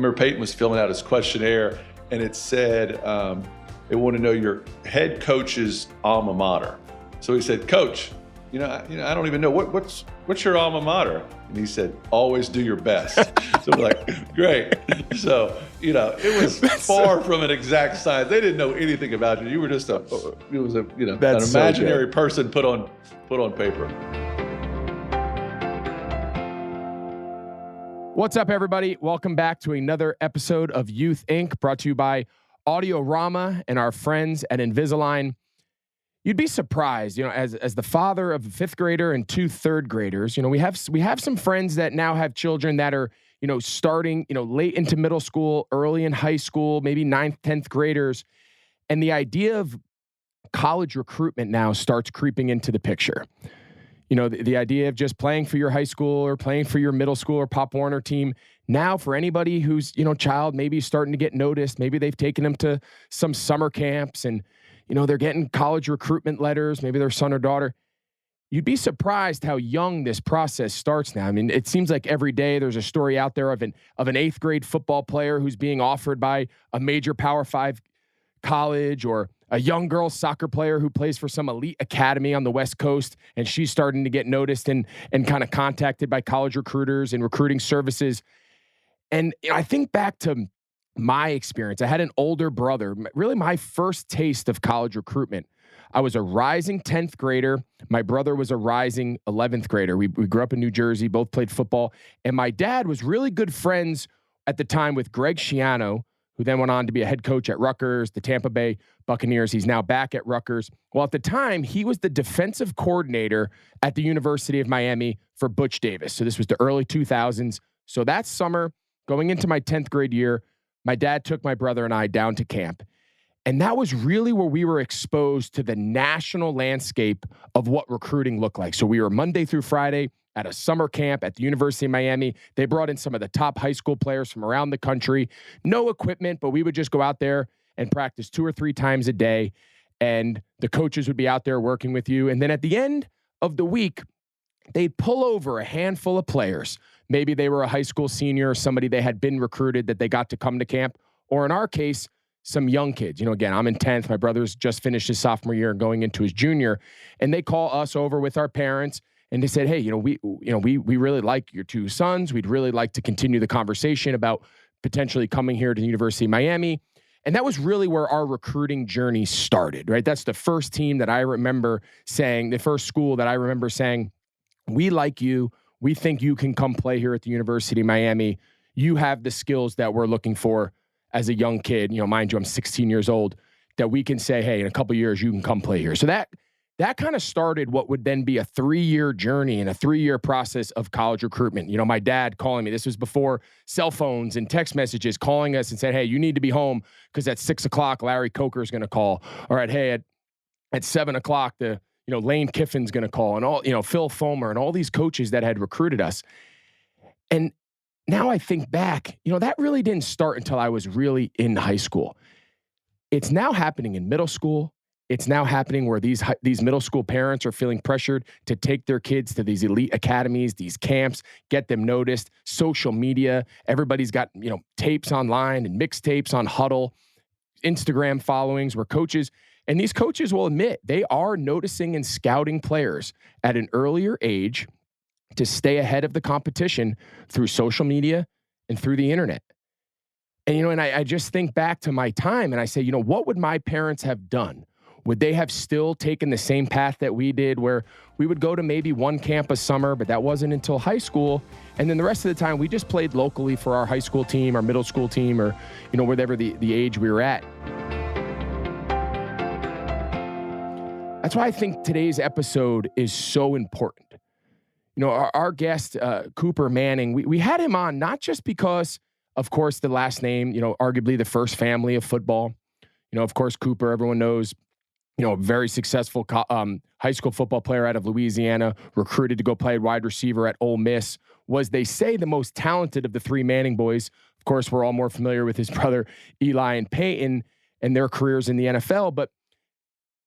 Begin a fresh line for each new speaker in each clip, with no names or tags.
remember Peyton was filling out his questionnaire, and it said, they want to know your head coach's alma mater. So he said, Coach, I don't even know what's your alma mater? And he said, always do your best. So we're like, great. So, it was far from an exact science. They didn't know anything about you. You were just an imaginary person put on paper.
What's up, everybody? Welcome back to another episode of Youth Inc., brought to you by Audiorama and our friends at Invisalign. You'd be surprised, as the father of a fifth grader and two third graders, we have some friends that now have children that are, starting, late into middle school, early in high school, maybe 9th, 10th graders. And the idea of college recruitment now starts creeping into the picture. The idea of just playing for your high school or playing for your middle school or Pop Warner team. Now for anybody who's, child maybe starting to get noticed, maybe they've taken them to some summer camps and, they're getting college recruitment letters, maybe their son or daughter. You'd be surprised how young this process starts now. I mean, it seems like every day there's a story out there of an 8th grade football player who's being offered by a major Power 5 college, or a young girl soccer player who plays for some elite academy on the West Coast, and she's starting to get noticed and kind of contacted by college recruiters and recruiting services. And I think back to my experience. I had an older brother, really my first taste of college recruitment. I was a rising 10th grader. My brother was a rising 11th grader. We grew up in New Jersey, both played football. And my dad was really good friends at the time with Greg Schiano, who then went on to be a head coach at Rutgers, the Tampa Bay Buccaneers. He's now back at Rutgers. Well, at the time, he was the defensive coordinator at the University of Miami for Butch Davis. So this was the early 2000s. So that summer, going into my 10th grade year, my dad took my brother and I down to camp. And that was really where we were exposed to the national landscape of what recruiting looked like. So we were Monday through Friday at a summer camp at the University of Miami. They brought in some of the top high school players from around the country. No equipment, but we would just go out there and practice 2 or 3 times a day. And the coaches would be out there working with you. And then at the end of the week, they'd pull over a handful of players. Maybe they were a high school senior or somebody they had been recruited that they got to come to camp. Or in our case, some young kids. Again, I'm in 10th. My brother's just finished his sophomore year and going into his junior. And they call us over with our parents. And they said, hey, we really like your 2 sons. We'd really like to continue the conversation about potentially coming here to the University of Miami. And that was really where our recruiting journey started, right? That's the first team that I remember saying, the first school that I remember saying, we like you. We think you can come play here at the University of Miami. You have the skills that we're looking for as a young kid. Mind you, I'm 16 years old, that we can say, hey, in a couple of years, you can come play here. So that kind of started what would then be a 3-year journey and a 3-year process of college recruitment. My dad calling me. This was before cell phones and text messages, calling us and said, hey, you need to be home because at 6 o'clock, Larry Coker is going to call. All right, hey, at 7 o'clock, Lane Kiffin's going to call, and all, Phil Fulmer and all these coaches that had recruited us. And now I think back, that really didn't start until I was really in high school. It's now happening in middle school. It's now happening where these middle school parents are feeling pressured to take their kids to these elite academies, these camps, get them noticed, social media. Everybody's got, tapes online and mixtapes on Huddle, Instagram followings where coaches, and these coaches will admit they are noticing and scouting players at an earlier age to stay ahead of the competition through social media and through the internet. And, I just think back to my time and I say, what would my parents have done? Would they have still taken the same path that we did, where we would go to maybe one camp a summer, but that wasn't until high school. And then the rest of the time we just played locally for our high school team, our middle school team, or, whatever the age we were at. That's why I think today's episode is so important. Our guest, Cooper Manning, we had him on not just because, of course, the last name, arguably the first family of football. Of course, Cooper, everyone knows, a very successful high school football player out of Louisiana, recruited to go play wide receiver at Ole Miss, was, they say, the most talented of the 3 Manning boys. Of course, we're all more familiar with his brother Eli and Peyton and their careers in the NFL, but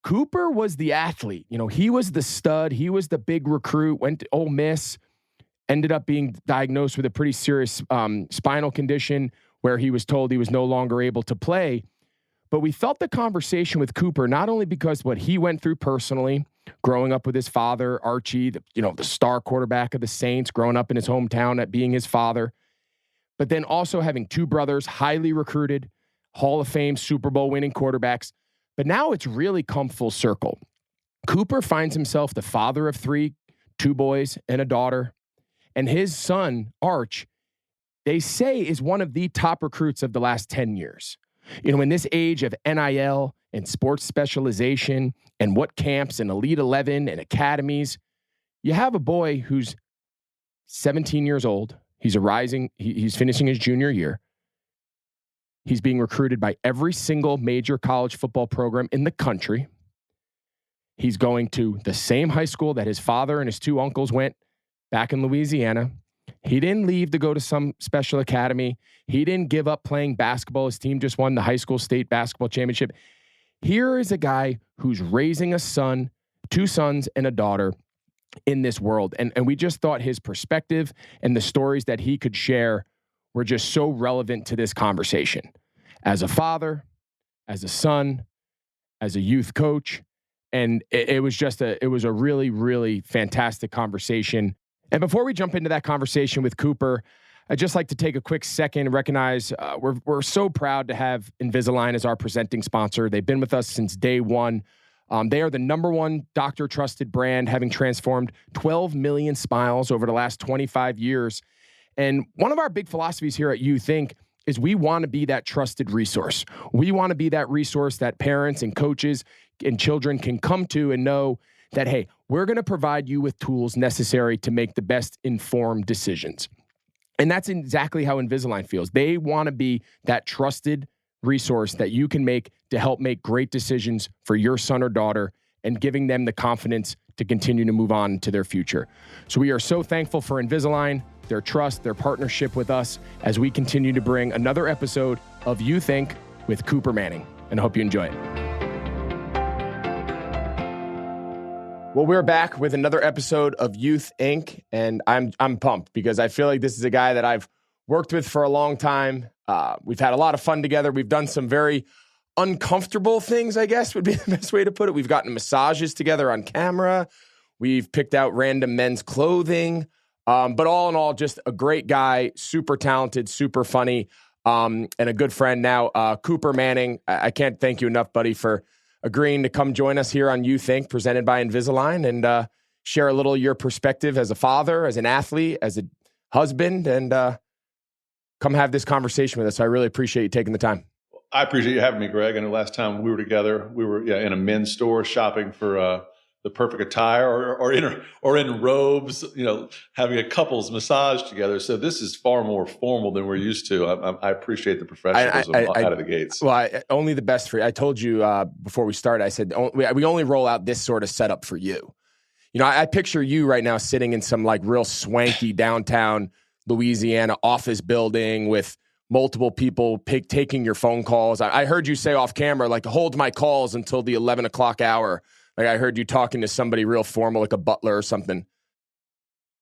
Cooper was the athlete. He was the stud. He was the big recruit, went to Ole Miss, ended up being diagnosed with a pretty serious spinal condition, where he was told he was no longer able to play. But we felt the conversation with Cooper, not only because what he went through personally, growing up with his father, Archie, the star quarterback of the Saints, growing up in his hometown at being his father, but then also having two brothers, highly recruited, Hall of Fame, Super Bowl winning quarterbacks. But now it's really come full circle. Cooper finds himself the father of three, two boys and a daughter. And his son, Arch, they say is one of the top recruits of the last 10 years. In this age of NIL and sports specialization and what camps and Elite 11 and academies, you have a boy who's 17 years old. He's he's finishing his junior year. He's being recruited by every single major college football program in the country. He's going to the same high school that his father and his two uncles went back in Louisiana. He didn't leave to go to some special academy. He didn't give up playing basketball. His team just won the high school state basketball championship. Here is a guy who's raising a son, two sons and a daughter in this world. And we just thought his perspective and the stories that he could share were just so relevant to this conversation. As a father, as a son, as a youth coach. And it was a really, really fantastic conversation. And before we jump into that conversation with Cooper, I'd just like to take a quick second and recognize we're so proud to have Invisalign as our presenting sponsor. They've been with us since day one. They are the number one doctor trusted brand, having transformed 12 million smiles over the last 25 years. And one of our big philosophies here at You Think is we want to be that trusted resource. We want to be that resource that parents and coaches and children can come to and know that, hey, we're going to provide you with tools necessary to make the best informed decisions. And that's exactly how Invisalign feels. They want to be that trusted resource that you can make to help make great decisions for your son or daughter and giving them the confidence to continue to move on to their future. So we are so thankful for Invisalign, their trust, their partnership with us as we continue to bring another episode of You Think with Cooper Manning. And I hope you enjoy it. Well, we're back with another episode of Youth Inc. And I'm pumped because I feel like this is a guy that I've worked with for a long time. We've had a lot of fun together. We've done some very uncomfortable things, I guess would be the best way to put it. We've gotten massages together on camera. We've picked out random men's clothing. But all in all, just a great guy, super talented, super funny, and a good friend now. Cooper Manning, I can't thank you enough, buddy, for agreeing to come join us here on You Think, presented by Invisalign, and share a little of your perspective as a father, as an athlete, as a husband, and come have this conversation with us. I really appreciate you taking the time.
I appreciate you having me, Greg. I know last time we were together, we were in a men's store shopping for the perfect attire, or in robes, having a couple's massage together. So this is far more formal than we're used to. I appreciate the professionalism out of the gates.
Well, only the best for you. I told you before we started, I said, we only roll out this sort of setup for you. I picture you right now sitting in some like real swanky downtown Louisiana office building with multiple people taking your phone calls. I heard you say off camera, like, hold my calls until the 11 o'clock hour. Like, I heard you talking to somebody real formal, like a butler or something.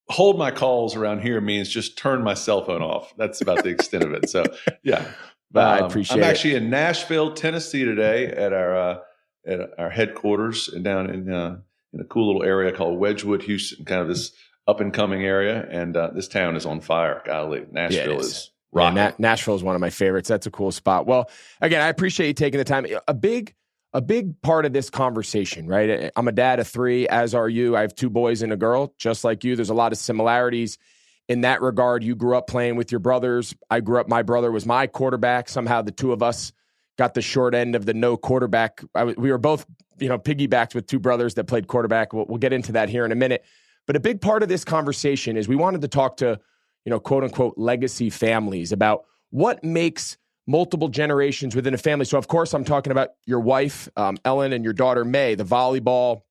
Hold my calls around here means just turn my cell phone off. That's about the extent of it. So, yeah.
I appreciate it.
I'm actually in Nashville, Tennessee today at our headquarters and down in a cool little area called Wedgwood, Houston, kind of this up-and-coming area. And this town is on fire. Golly, Nashville is rocking.
Yeah, Nashville is one of my favorites. That's a cool spot. Well, again, I appreciate you taking the time. A big part of this conversation, right? I'm a dad of three, as are you. I have two boys and a girl, just like you. There's a lot of similarities in that regard. You grew up playing with your brothers. I grew up, my brother was my quarterback. Somehow the two of us got the short end of the no quarterback. We were both, piggybacked with two brothers that played quarterback. We'll get into that here in a minute. But a big part of this conversation is we wanted to talk to, quote unquote, legacy families about what makes multiple generations within a family. So, of course, I'm talking about your wife, Ellen, and your daughter, May, the volleyball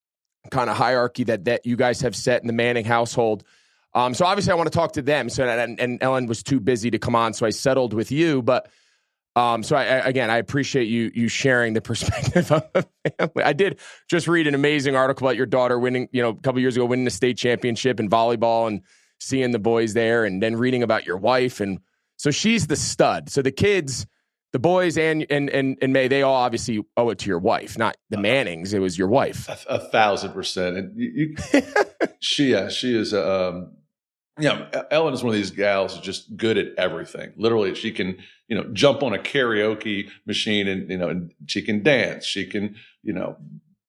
kind of hierarchy that you guys have set in the Manning household. So, obviously, I want to talk to them. So, and Ellen was too busy to come on, so I settled with you. But so, I appreciate you sharing the perspective of the family. I did just read an amazing article about your daughter winning, a couple years ago, winning the state championship in volleyball and seeing the boys there, and then reading about your wife and So she's the stud. So the kids, the boys and May, they all obviously owe it to your wife, not the Mannings. It was your wife.
1,000%. And she is. Ellen is one of these gals who's just good at everything. Literally, she can, jump on a karaoke machine and she can dance. She can,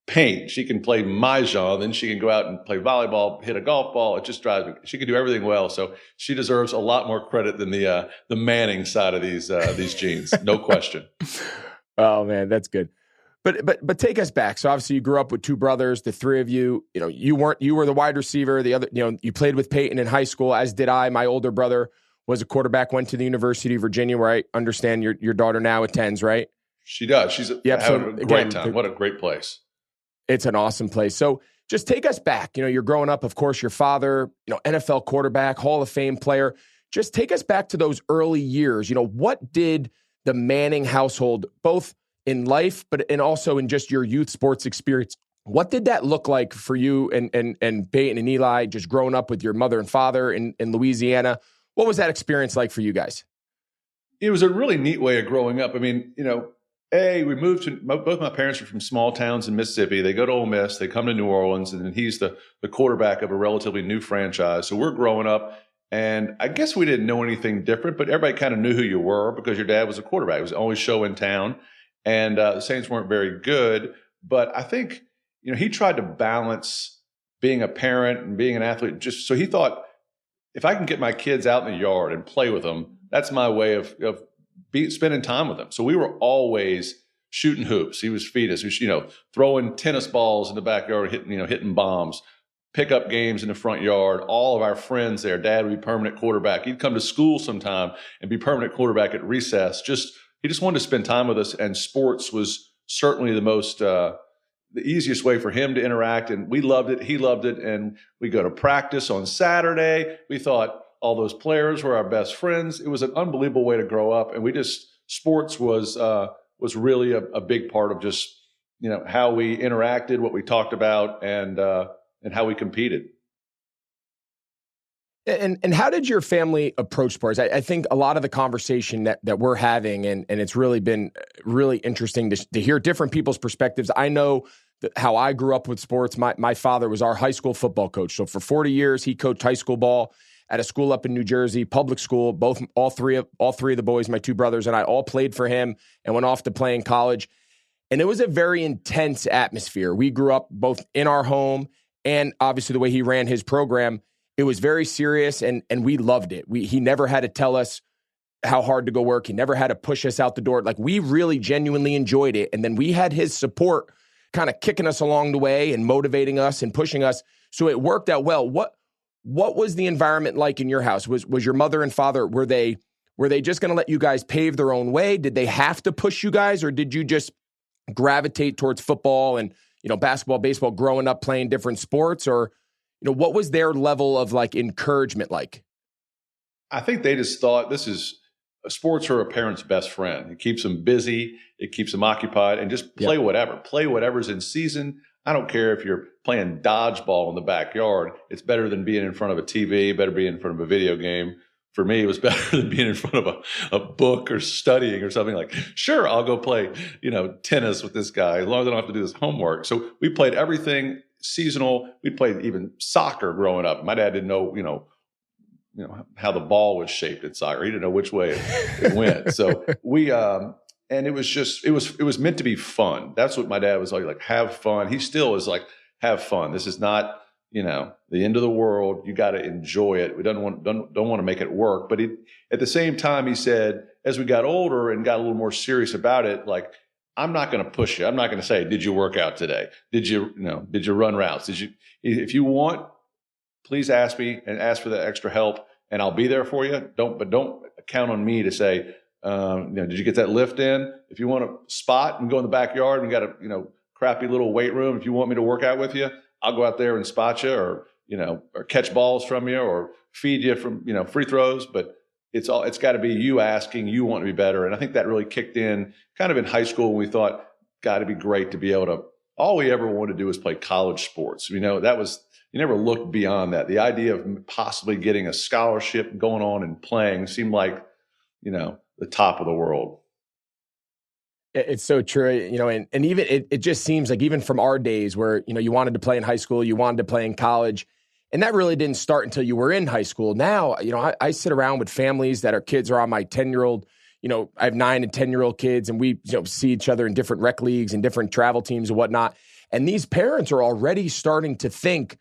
paint. She can play mahjong. Then she can go out and play volleyball, hit a golf ball. It just drives me. She can do everything well. So she deserves a lot more credit than the Manning side of these genes. No question.
Oh man, that's good. But take us back. So obviously you grew up with two brothers, the three of you. You were the wide receiver. The other, you played with Peyton in high school, as did I. My older brother was a quarterback, went to the University of Virginia, where I understand your daughter now attends, right?
She does. She's having a great time. What a great place.
It's an awesome place. So just take us back. You're growing up, of course, your father, NFL quarterback, Hall of Fame player. Just take us back to those early years. What did the Manning household, both in life, and also in just your youth sports experience, what did that look like for you and Peyton and Eli, just growing up with your mother and father in Louisiana? What was that experience like for you guys?
It was a really neat way of growing up. I mean, we moved to, both my parents are from small towns in Mississippi. They go to Ole Miss, they come to New Orleans, and then he's the quarterback of a relatively new franchise. So we're growing up, and I guess we didn't know anything different, but everybody kind of knew who you were because your dad was a quarterback. It was the only show in town, and the Saints weren't very good. But I think, he tried to balance being a parent and being an athlete. Just so he thought, if I can get my kids out in the yard and play with them, that's my way of spending time with them. So we were always shooting hoops. He was feed us. He was, throwing tennis balls in the backyard, hitting bombs, pickup games in the front yard. All of our friends there, Dad would be permanent quarterback. He'd come to school sometime and be permanent quarterback at recess. He just wanted to spend time with us, and sports was certainly the easiest way for him to interact. And we loved it. He loved it. And we go to practice on Saturday. We thought all those players were our best friends. It was an unbelievable way to grow up. And sports was really a big part of just, how we interacted, what we talked about, and how we competed.
And how did your family approach sports? I think a lot of the conversation that we're having, and it's really been really interesting to hear different people's perspectives. I know how I grew up with sports. My father was our high school football coach. So for 40 years, he coached high school ball at a school up in New Jersey, public school. All three of the boys, my two brothers and I, all played for him and went off to play in college. And it was a very intense atmosphere. We grew up both in our home and obviously the way he ran his program. It was very serious, and we loved it. He never had to tell us how hard to go work. He never had to push us out the door. Like, we really genuinely enjoyed it. And then we had his support kind of kicking us along the way and motivating us and pushing us. So it worked out well. What was the environment like in your house? Was your mother and father, were they just going to let you guys pave their own way? Did they have to push you guys, or did you just gravitate towards football and, basketball, baseball, growing up playing different sports? Or, what was their level of encouragement like?
I think they just thought sports are a parent's best friend. It keeps them busy. It keeps them occupied, and just play whatever. Play whatever's in season. I don't care if you're playing dodgeball in the backyard. It's better than being in front of a TV, better being in front of a video game. For me, it was better than being in front of a book or studying or something. Like, sure, I'll go play, tennis with this guy as long as I don't have to do this homework. So we played everything seasonal. We played even soccer growing up. My dad didn't know, how the ball was shaped in soccer. He didn't know which way it went. So and it was meant to be fun. That's what my dad was like, have fun. He still is like, have fun. This is not, the end of the world. You got to enjoy it. We don't want to make it work. But at the same time, he said, as we got older and got a little more serious about it, I'm not going to push you. I'm not going to say, did you work out today? Did you run routes? If you want, please ask me and ask for the extra help, and I'll be there for you. Don't count on me to say, did you get that lift in? If you want to spot and go in the backyard and we got a, crappy little weight room, if you want me to work out with you, I'll go out there and spot you, or catch balls from you, or feed you from, free throws. But it's got to be you asking, you want to be better. And I think that really kicked in kind of in high school when we thought, got to be great to be able to, all we ever wanted to do was play college sports. You never looked beyond that. The idea of possibly getting a scholarship, going on and playing seemed like the top of the world.
It's so true, and even it just seems like even from our days where, you wanted to play in high school, you wanted to play in college, and that really didn't start until you were in high school. Now, I sit around with families that our kids are on my 10-year-old, I have 9 and 10-year-old kids, and we see each other in different rec leagues and different travel teams and whatnot. And these parents are already starting to think,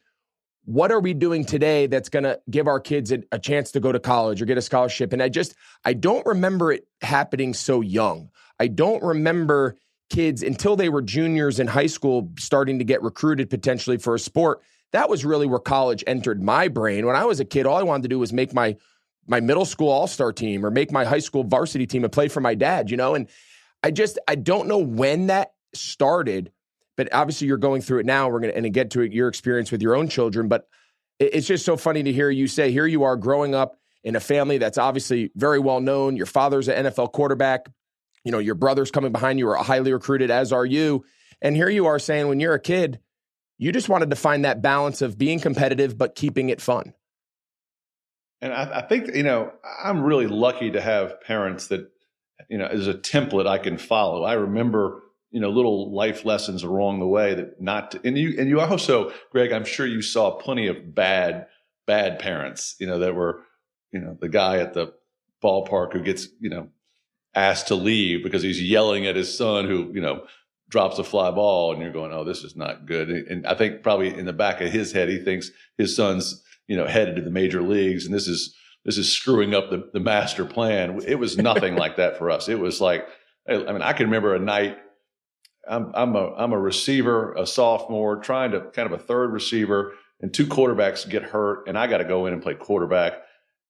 what are we doing today that's going to give our kids a chance to go to college or get a scholarship? And I don't remember it happening so young. I don't remember kids until they were juniors in high school starting to get recruited potentially for a sport. That was really where college entered my brain. When I was a kid, all I wanted to do was make my middle school all-star team or make my high school varsity team and play for my dad, and I don't know when that started, but obviously you're going through it now. We're going to get to your experience with your own children, but it's just so funny to hear you say, here you are growing up in a family that's obviously very well known. Your father's an NFL quarterback. Your brother's coming behind you are highly recruited, as are you. And here you are saying when you're a kid, you just wanted to find that balance of being competitive, but keeping it fun.
And I think, I'm really lucky to have parents that, is a template I can follow. I remember, little life lessons along the way that and you also, Greg, I'm sure you saw plenty of bad parents, that were, the guy at the ballpark who gets, asked to leave because he's yelling at his son who, drops a fly ball, and you're going, oh, this is not good. And I think probably in the back of his head, he thinks his son's, headed to the major leagues, and this is screwing up the master plan. It was nothing like that for us. It was like, I can remember a night, I'm a receiver, a sophomore, trying to kind of a third receiver, and 2 quarterbacks get hurt, and I got to go in and play quarterback.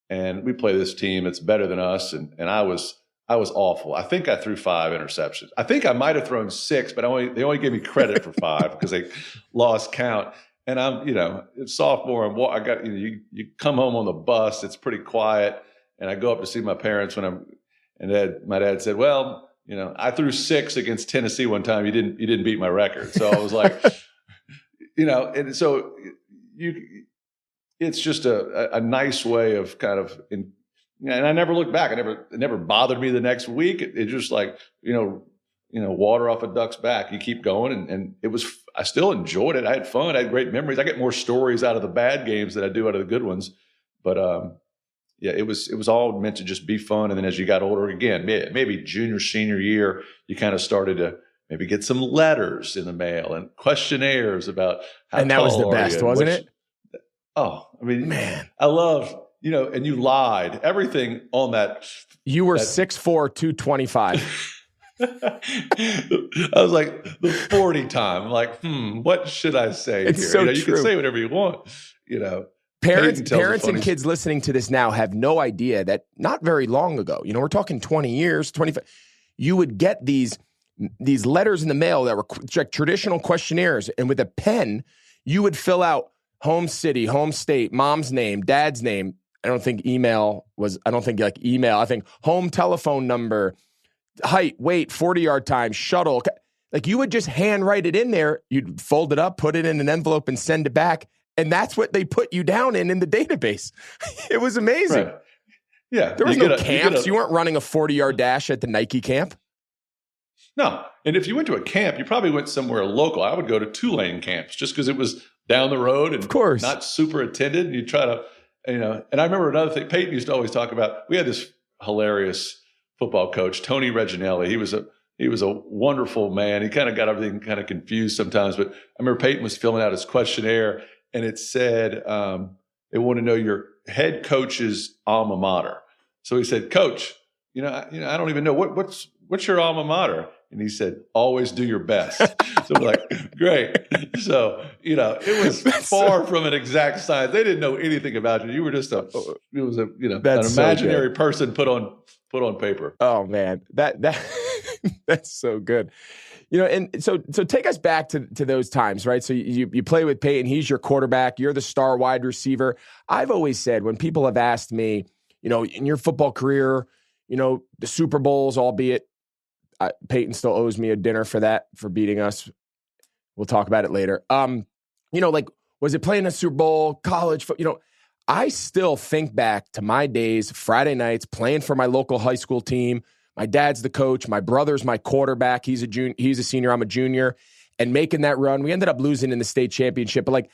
And we play this team that's better than us, and I was awful. I think I threw 5 interceptions. I think I might have thrown 6, but they only gave me credit for 5 because they lost count. And I'm, sophomore, I got, you come home on the bus, it's pretty quiet. And I go up to see my parents my dad said, well, I threw 6 against Tennessee one time. You didn't beat my record. So I was like, and so it's just a nice way of kind of, and I never looked back. It never bothered me the next week. It just like, water off a duck's back. You keep going, and I still enjoyed it. I had fun. I had great memories. I get more stories out of the bad games than I do out of the good ones. But it was all meant to just be fun. And then as you got older, again, maybe junior, senior year, you kind of started to maybe get some letters in the mail and questionnaires about how
and that
tall
was the
are
best,
you,
wasn't it?
Oh, I mean,
man,
I love, and you lied. Everything on that.
You were 6'4", 225.
I was like the 40 time. I'm like, what should I say
it's
here?
So
you can say whatever you want.
Parents and kids listening to this now have no idea that not very long ago, we're talking 20 years, 25, you would get these letters in the mail that were traditional questionnaires, and with a pen, you would fill out home city, home state, mom's name, dad's name. I don't think email. I think home telephone number, height, weight, 40-yard time, shuttle. Like you would just handwrite it in there. You'd fold it up, put it in an envelope, and send it back. And that's what they put you down in the database. It was amazing.
Right. Yeah.
There was no camps. You weren't running a 40-yard dash at the Nike camp.
No. And if you went to a camp, you probably went somewhere local. I would go to Tulane camps just because it was down the road and
of course
not super attended. And you try to, and I remember another thing Peyton used to always talk about. We had this hilarious football coach, Tony Reginelli. He was a wonderful man. He kind of got everything kind of confused sometimes, but I remember Peyton was filling out his questionnaire, and it said they want to know your head coach's alma mater. So he said, "Coach, I don't even know what's your alma mater." And he said, "Always do your best." So we're like, great. So, it was far from an exact science. They didn't know anything about you. You were just an imaginary person put on paper.
Oh man, that that's so good. And so take us back to those times, right? So you play with Peyton. He's your quarterback. You're the star wide receiver. I've always said when people have asked me, in your football career, the Super Bowls, albeit Peyton still owes me a dinner for beating us. We'll talk about it later. Was it playing a Super Bowl, college? I still think back to my days, Friday nights, playing for my local high school team. My dad's the coach. My brother's my quarterback. He's a senior. I'm a junior. And making that run. We ended up losing in the state championship. But like,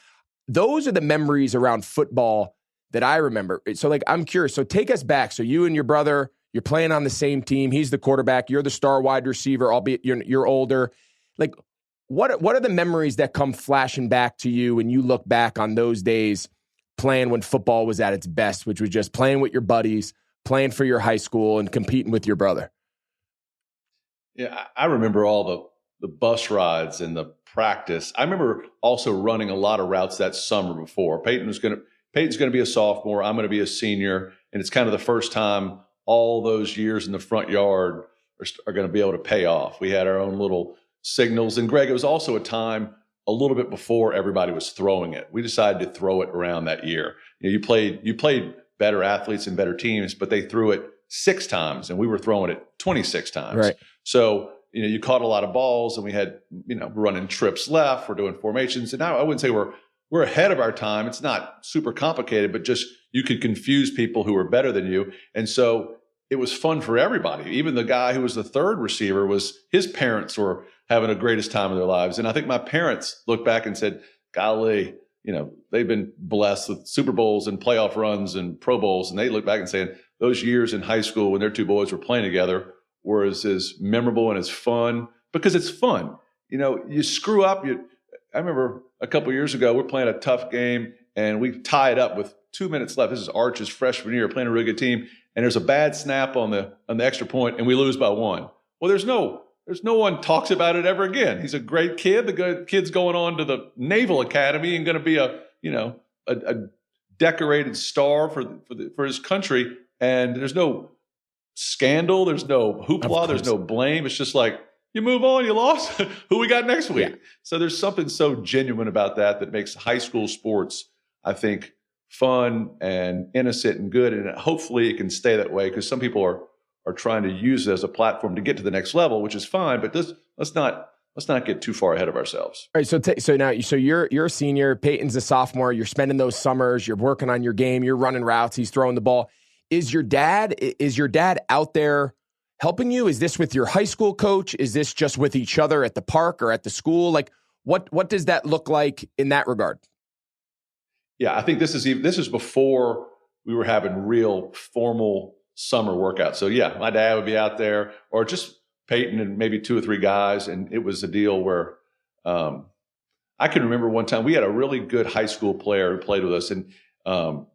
those are the memories around football that I remember. So like, I'm curious. So take us back. So you and your brother, you're playing on the same team. He's the quarterback. You're the star wide receiver, albeit you're older. Like, what are the memories that come flashing back to you when you look back on those days playing when football was at its best, which was just playing with your buddies, playing for your high school, and competing with your brother?
Yeah, I remember all the bus rides and the practice. I remember also running a lot of routes that summer before. Peyton's going to be a sophomore. I'm going to be a senior, and it's kind of the first time all those years in the front yard are going to be able to pay off. We had our own little signals, and Greg, it was also a time a little bit before everybody was throwing it. We decided to throw it around that year. You played better athletes and better teams, but they threw it 6 times, and we were throwing it 26 times.
Right.
So you caught a lot of balls, and we had we're running trips left, we're doing formations, and now I wouldn't say we're ahead of our time. It's not super complicated, but just you could confuse people who were better than you, and so it was fun for everybody. Even the guy who was the third receiver his parents were having the greatest time of their lives. And I think my parents looked back and said, golly, they've been blessed with Super Bowls and playoff runs and Pro Bowls. And they look back and saying those years in high school when their 2 boys were playing together were as memorable and as fun, because it's fun. You screw up. I remember a couple of years ago, we're playing a tough game and we tie it up with 2 minutes left. This is Arch's freshman year, playing a really good team. And there's a bad snap on the extra point, and we lose by 1. Well, there's no one talks about it ever again. He's a great kid. The kid's going on to the Naval Academy and going to be a decorated star for his country. And there's no scandal. There's no hoopla. There's no blame. It's just like, you move on. You lost. Who we got next week? Yeah. So there's something so genuine about that makes high school sports, I think, fun and innocent and good. And hopefully it can stay that way, because some people are trying to use it as a platform to get to the next level, which is fine. But let's not get too far ahead of ourselves. All
right. So you're a senior. Peyton's a sophomore. You're spending those summers. You're working on your game. You're running routes. He's throwing the ball. Is your dad out there helping you? Is this with your high school coach? Is this just with each other at the park or at the school? Like, what does that look like in that regard?
Yeah, I think this is before we were having real formal summer workouts. So yeah, my dad would be out there, or just Peyton and maybe 2 or 3 guys. And it was a deal where I can remember one time we had a really good high school player who played with us, and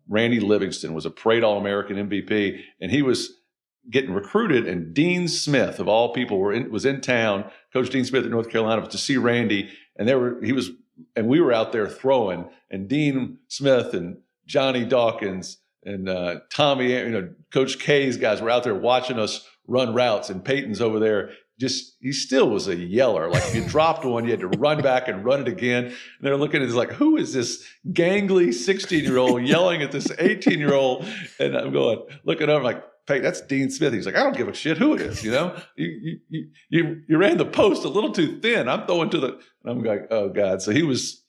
Randy Livingston was a Parade All-American MVP, and he was getting recruited, and Dean Smith, of all people, was in town. Coach Dean Smith in North Carolina, to see Randy, and we were out there throwing, and Dean Smith and Johnny Dawkins and Tommy, Coach K's guys were out there watching us run routes, and Peyton's over there. He still was a yeller. Like, if you dropped one, you had to run back and run it again. And they're looking at it like, who is this gangly 16-year-old yelling at this 18-year-old? And I'm looking over like, Peyton, that's Dean Smith. He's like, I don't give a shit who it is. You ran the post a little too thin. I'm throwing to the, and I'm like, oh God. So he was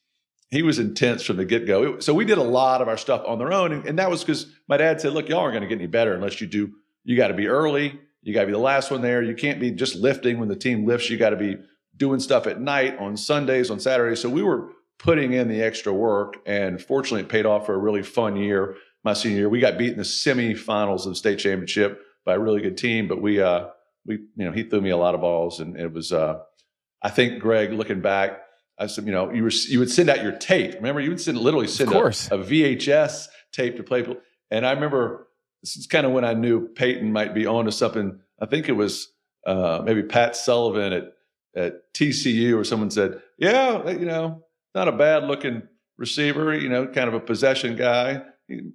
intense from the get-go. So we did a lot of our stuff on their own. And that was because my dad said, look, y'all aren't going to get any better unless you do. You got to be early. You got to be the last one there. You can't be just lifting when the team lifts. You got to be doing stuff at night, on Sundays, on Saturdays. So we were putting in the extra work, and fortunately it paid off for a really fun year. My senior year, we got beat in the semifinals of the state championship by a really good team, but he threw me a lot of balls, and it was, I think, Greg, looking back, I said, you would send out your tape. Remember, you would literally send a VHS tape to play. And I remember, this is kind of when I knew Peyton might be on to something. I think it was maybe Pat Sullivan at TCU, or someone said, yeah, not a bad looking receiver, kind of a possession guy.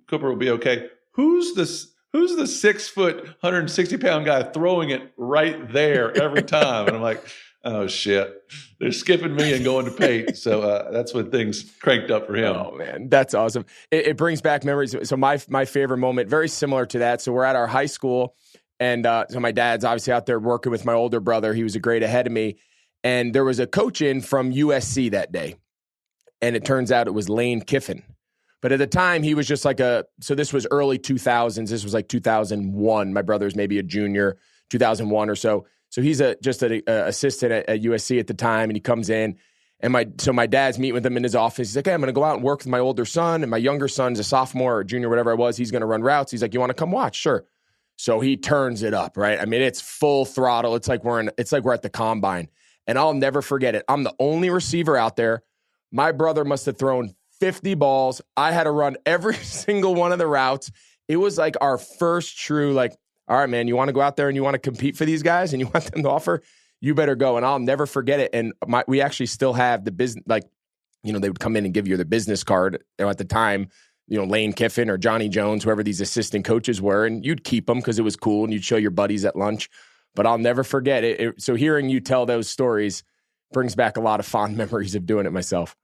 Cooper will be okay. Who's the 6 foot, 160 pound guy throwing it right there every time? And I'm like, oh shit, they're skipping me and going to Peyton. So that's when things cranked up for him.
Oh man, that's awesome. It brings back memories. So my favorite moment, very similar to that. So we're at our high school, and so my dad's obviously out there working with my older brother. He was a grade ahead of me, and there was a coach in from USC that day, and it turns out it was Lane Kiffin, But at the time, he was just like so this was early 2000s. This was like 2001. My brother's maybe a junior, 2001 or so. So he's just an assistant at USC at the time, and he comes in. And my dad's meeting with him in his office. He's like, hey, I'm going to go out and work with my older son, and my younger son's a sophomore or junior, whatever I was. He's going to run routes. He's like, you want to come watch? Sure. So he turns it up, right? I mean, it's full throttle. It's like we're at the combine. And I'll never forget it. I'm the only receiver out there. My brother must have thrown 50 balls. I had to run every single one of the routes. It was like our first true, like, all right, man, you want to go out there and you want to compete for these guys and you want them to offer? You better go. And I'll never forget it. And we actually still have the business, like, they would come in and give you the business card. At the time, Lane Kiffin or Johnny Jones, whoever these assistant coaches were, and you'd keep them because it was cool and you'd show your buddies at lunch. But I'll never forget it. So hearing you tell those stories brings back a lot of fond memories of doing it myself.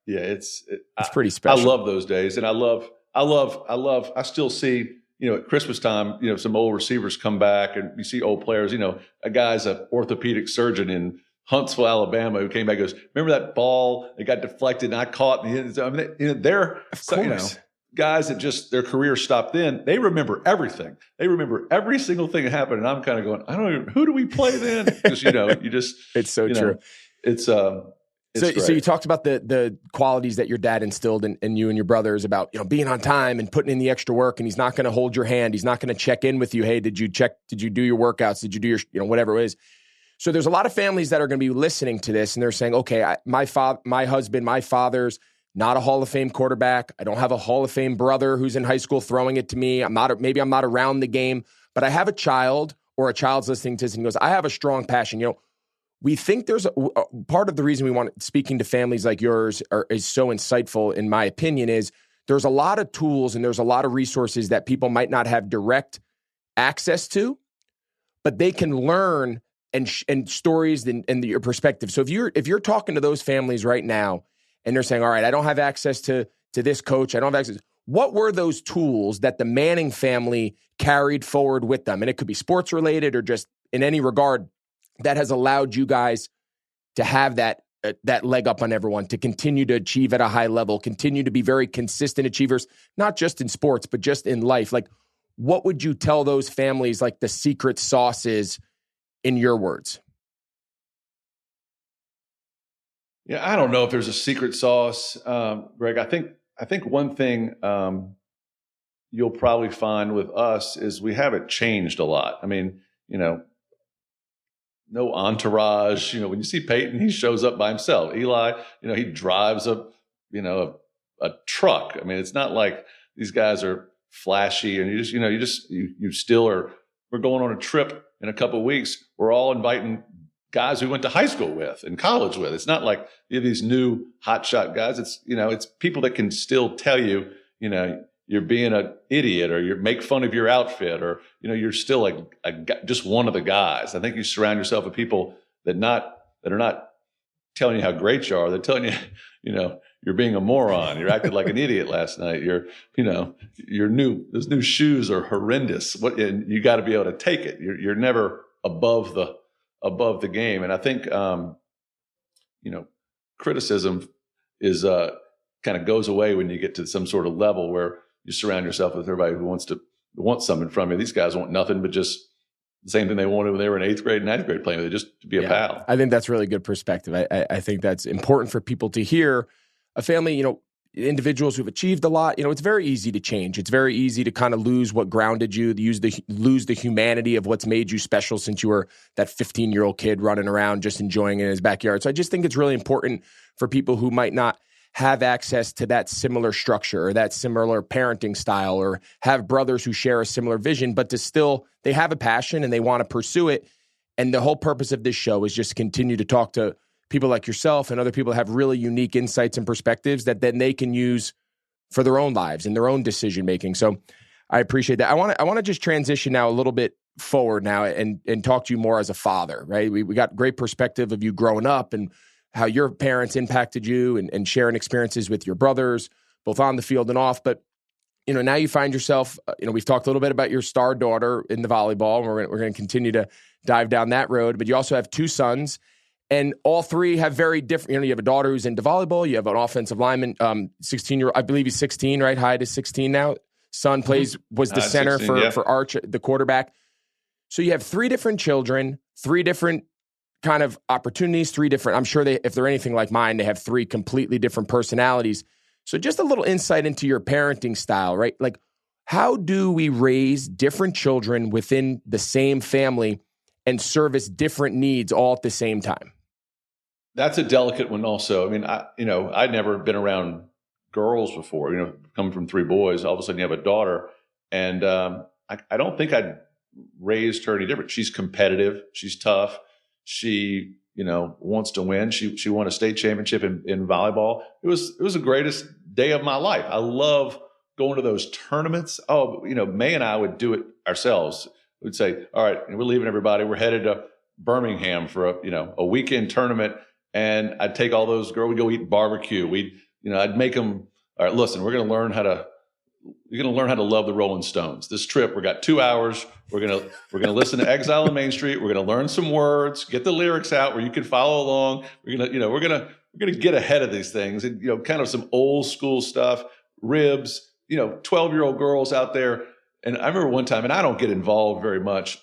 Yeah,
it's pretty special.
I love those days. And I still see, at Christmas time, some old receivers come back and you see old players, a guy's an orthopedic surgeon in Huntsville, Alabama, who came back and goes, remember that ball that got deflected and I caught in the end? I mean, they're, guys that just their career stopped then, they remember everything. They remember every single thing that happened. And I'm kind of going, I don't even, who do we play then? Because, you just.
It's so true.
It's
So you talked about the qualities that your dad instilled in you and your brothers about, being on time and putting in the extra work, and he's not going to hold your hand. He's not going to check in with you. Hey, did you do your workouts? Did you do your, whatever it is. So there's a lot of families that are going to be listening to this and they're saying, okay, my father's not a Hall of Fame quarterback. I don't have a Hall of Fame brother who's in high school throwing it to me. Maybe I'm not around the game, but I have a child or a child's listening to this and he goes, I have a strong passion. We think there's a part of the reason we want speaking to families like yours is so insightful, in my opinion, is there's a lot of tools and there's a lot of resources that people might not have direct access to, but they can learn and stories and your perspective. So if you're talking to those families right now and they're saying, all right, I don't have access to this coach, I don't have access. What were those tools that the Manning family carried forward with them? And it could be sports related or just in any regard that has allowed you guys to have that leg up on everyone, to continue to achieve at a high level, continue to be very consistent achievers, not just in sports, but just in life. Like, what would you tell those families, like the secret sauce is in your words?
Yeah, I don't know if there's a secret sauce, Greg. I think one thing you'll probably find with us is we haven't changed a lot. I mean, no entourage. When you see Peyton, he shows up by himself. Eli, he drives a truck. I mean, it's not like these guys are flashy and you still are. We're going on a trip in a couple of weeks. We're all inviting guys we went to high school with and college with. It's not like you have these new hotshot guys. It's, it's people that can still tell you, you're being an idiot or you make fun of your outfit or, you're still just one of the guys. I think you surround yourself with people that are not telling you how great you are. They're telling you, you're being a moron. You're acting like an idiot last night. Those new shoes are horrendous. And you got to be able to take it. You're never above the game. And I think, criticism is kind of goes away when you get to some sort of level where you surround yourself with everybody who wants something from you. These guys want nothing but just the same thing they wanted when they were in 8th grade and 9th grade playing with it, just to be a pal.
I think that's really good perspective. I think that's important for people to hear. A family, individuals who've achieved a lot, it's very easy to change. It's very easy to kind of lose what grounded you, lose the humanity of what's made you special since you were that 15-year-old kid running around just enjoying it in his backyard. So I just think it's really important for people who might not have access to that similar structure or that similar parenting style or have brothers who share a similar vision, but they have a passion and they want to pursue it. And the whole purpose of this show is just continue to talk to people like yourself and other people that have really unique insights and perspectives that then they can use for their own lives and their own decision-making. So I appreciate that. I want to just transition now a little bit forward now and talk to you more as a father, right? We got great perspective of you growing up and how your parents impacted you and sharing experiences with your brothers, both on the field and off. But, now you find yourself, we've talked a little bit about your star daughter in the volleyball. And we're going to continue to dive down that road. But you also have two sons. And all three have very different, you have a daughter who's into volleyball. You have an offensive lineman, 16-year-old, I believe he's 16, right? Hyatt is 16 now. Son was the center
16,
for Arch, the quarterback. So you have three different children, three different kind of opportunities, I'm sure if they're anything like mine, they have three completely different personalities. So just a little insight into your parenting style, right? Like, how do we raise different children within the same family and service different needs all at the same time?
That's a delicate one also. I mean, I'd never been around girls before, coming from three boys. All of a sudden you have a daughter. And I don't think I'd raised her any different. She's competitive. She's tough. She, wants to win. She won a state championship in volleyball. It was the greatest day of my life. I love going to those tournaments. Oh, May and I would do it ourselves. We'd say, all right, we're leaving everybody. We're headed to Birmingham for a weekend tournament. And I'd take all those girls, we'd go eat barbecue. I'd make them, all right, listen, you're going to learn how to love the Rolling Stones. This trip, we got 2 hours. We're going to listen to Exile on Main Street. We're going to learn some words, get the lyrics out where you can follow along. We're going to get ahead of these things and, kind of some old school stuff, ribs, 12-year-old girls out there. And I remember one time, and I don't get involved very much,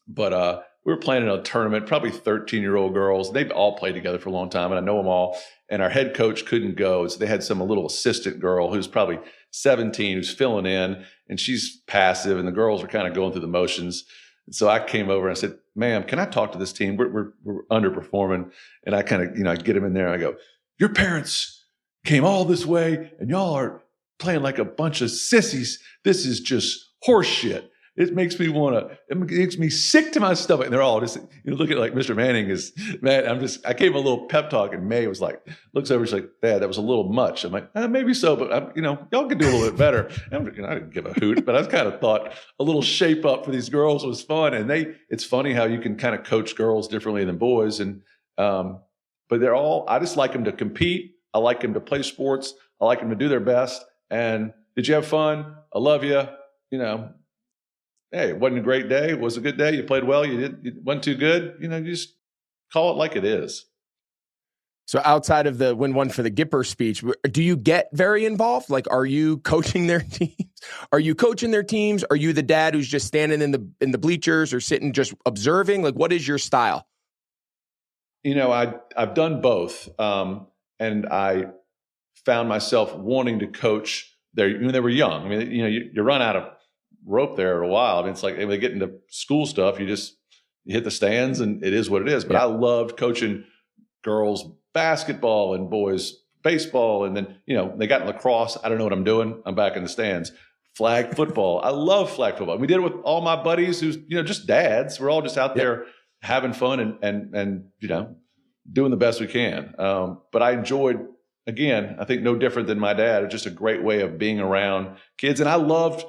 but, we were playing in a tournament, probably 13-year-old girls. They've all played together for a long time, and I know them all. And our head coach couldn't go, so they had a little assistant girl who's probably 17 who's filling in, and she's passive, and the girls are kind of going through the motions. And so I came over and I said, "Ma'am, can I talk to this team? We're underperforming." And I kind of, I get them in there and I go, "Your parents came all this way, and y'all are playing like a bunch of sissies. This is just horse shit. It makes me sick to my stomach." And they're all just, looking like Mr. Manning is, man, I gave him a little pep talk, and May was like, looks over, she's like, "Dad, that was a little much." I'm like, maybe so, but y'all could do a little bit better. And I didn't give a hoot, but I kind of thought a little shape up for these girls was fun. And it's funny how you can kind of coach girls differently than boys. And, but I just like them to compete. I like them to play sports. I like them to do their best. And did you have fun? I love you. Hey, it wasn't a great day. It was a good day. You played well. It wasn't too good. You just call it like it is.
So outside of the win one for the Gipper speech, do you get very involved? Like, are you coaching their teams? Are you coaching their teams? Are you the dad who's just standing in the bleachers or sitting just observing? Like, what is your style?
I've done both. And I found myself wanting to coach when they were young. I mean, you run out of rope there a while. I mean, it's like when they get into school stuff, you hit the stands and it is what it is. But I loved coaching girls basketball and boys baseball. And then, they got in lacrosse. I don't know what I'm doing. I'm back in the stands. Flag football. I love flag football. We did it with all my buddies who's, just dads. We're all just out there having fun and doing the best we can. But I enjoyed, again, I think no different than my dad. It's just a great way of being around kids. And I loved,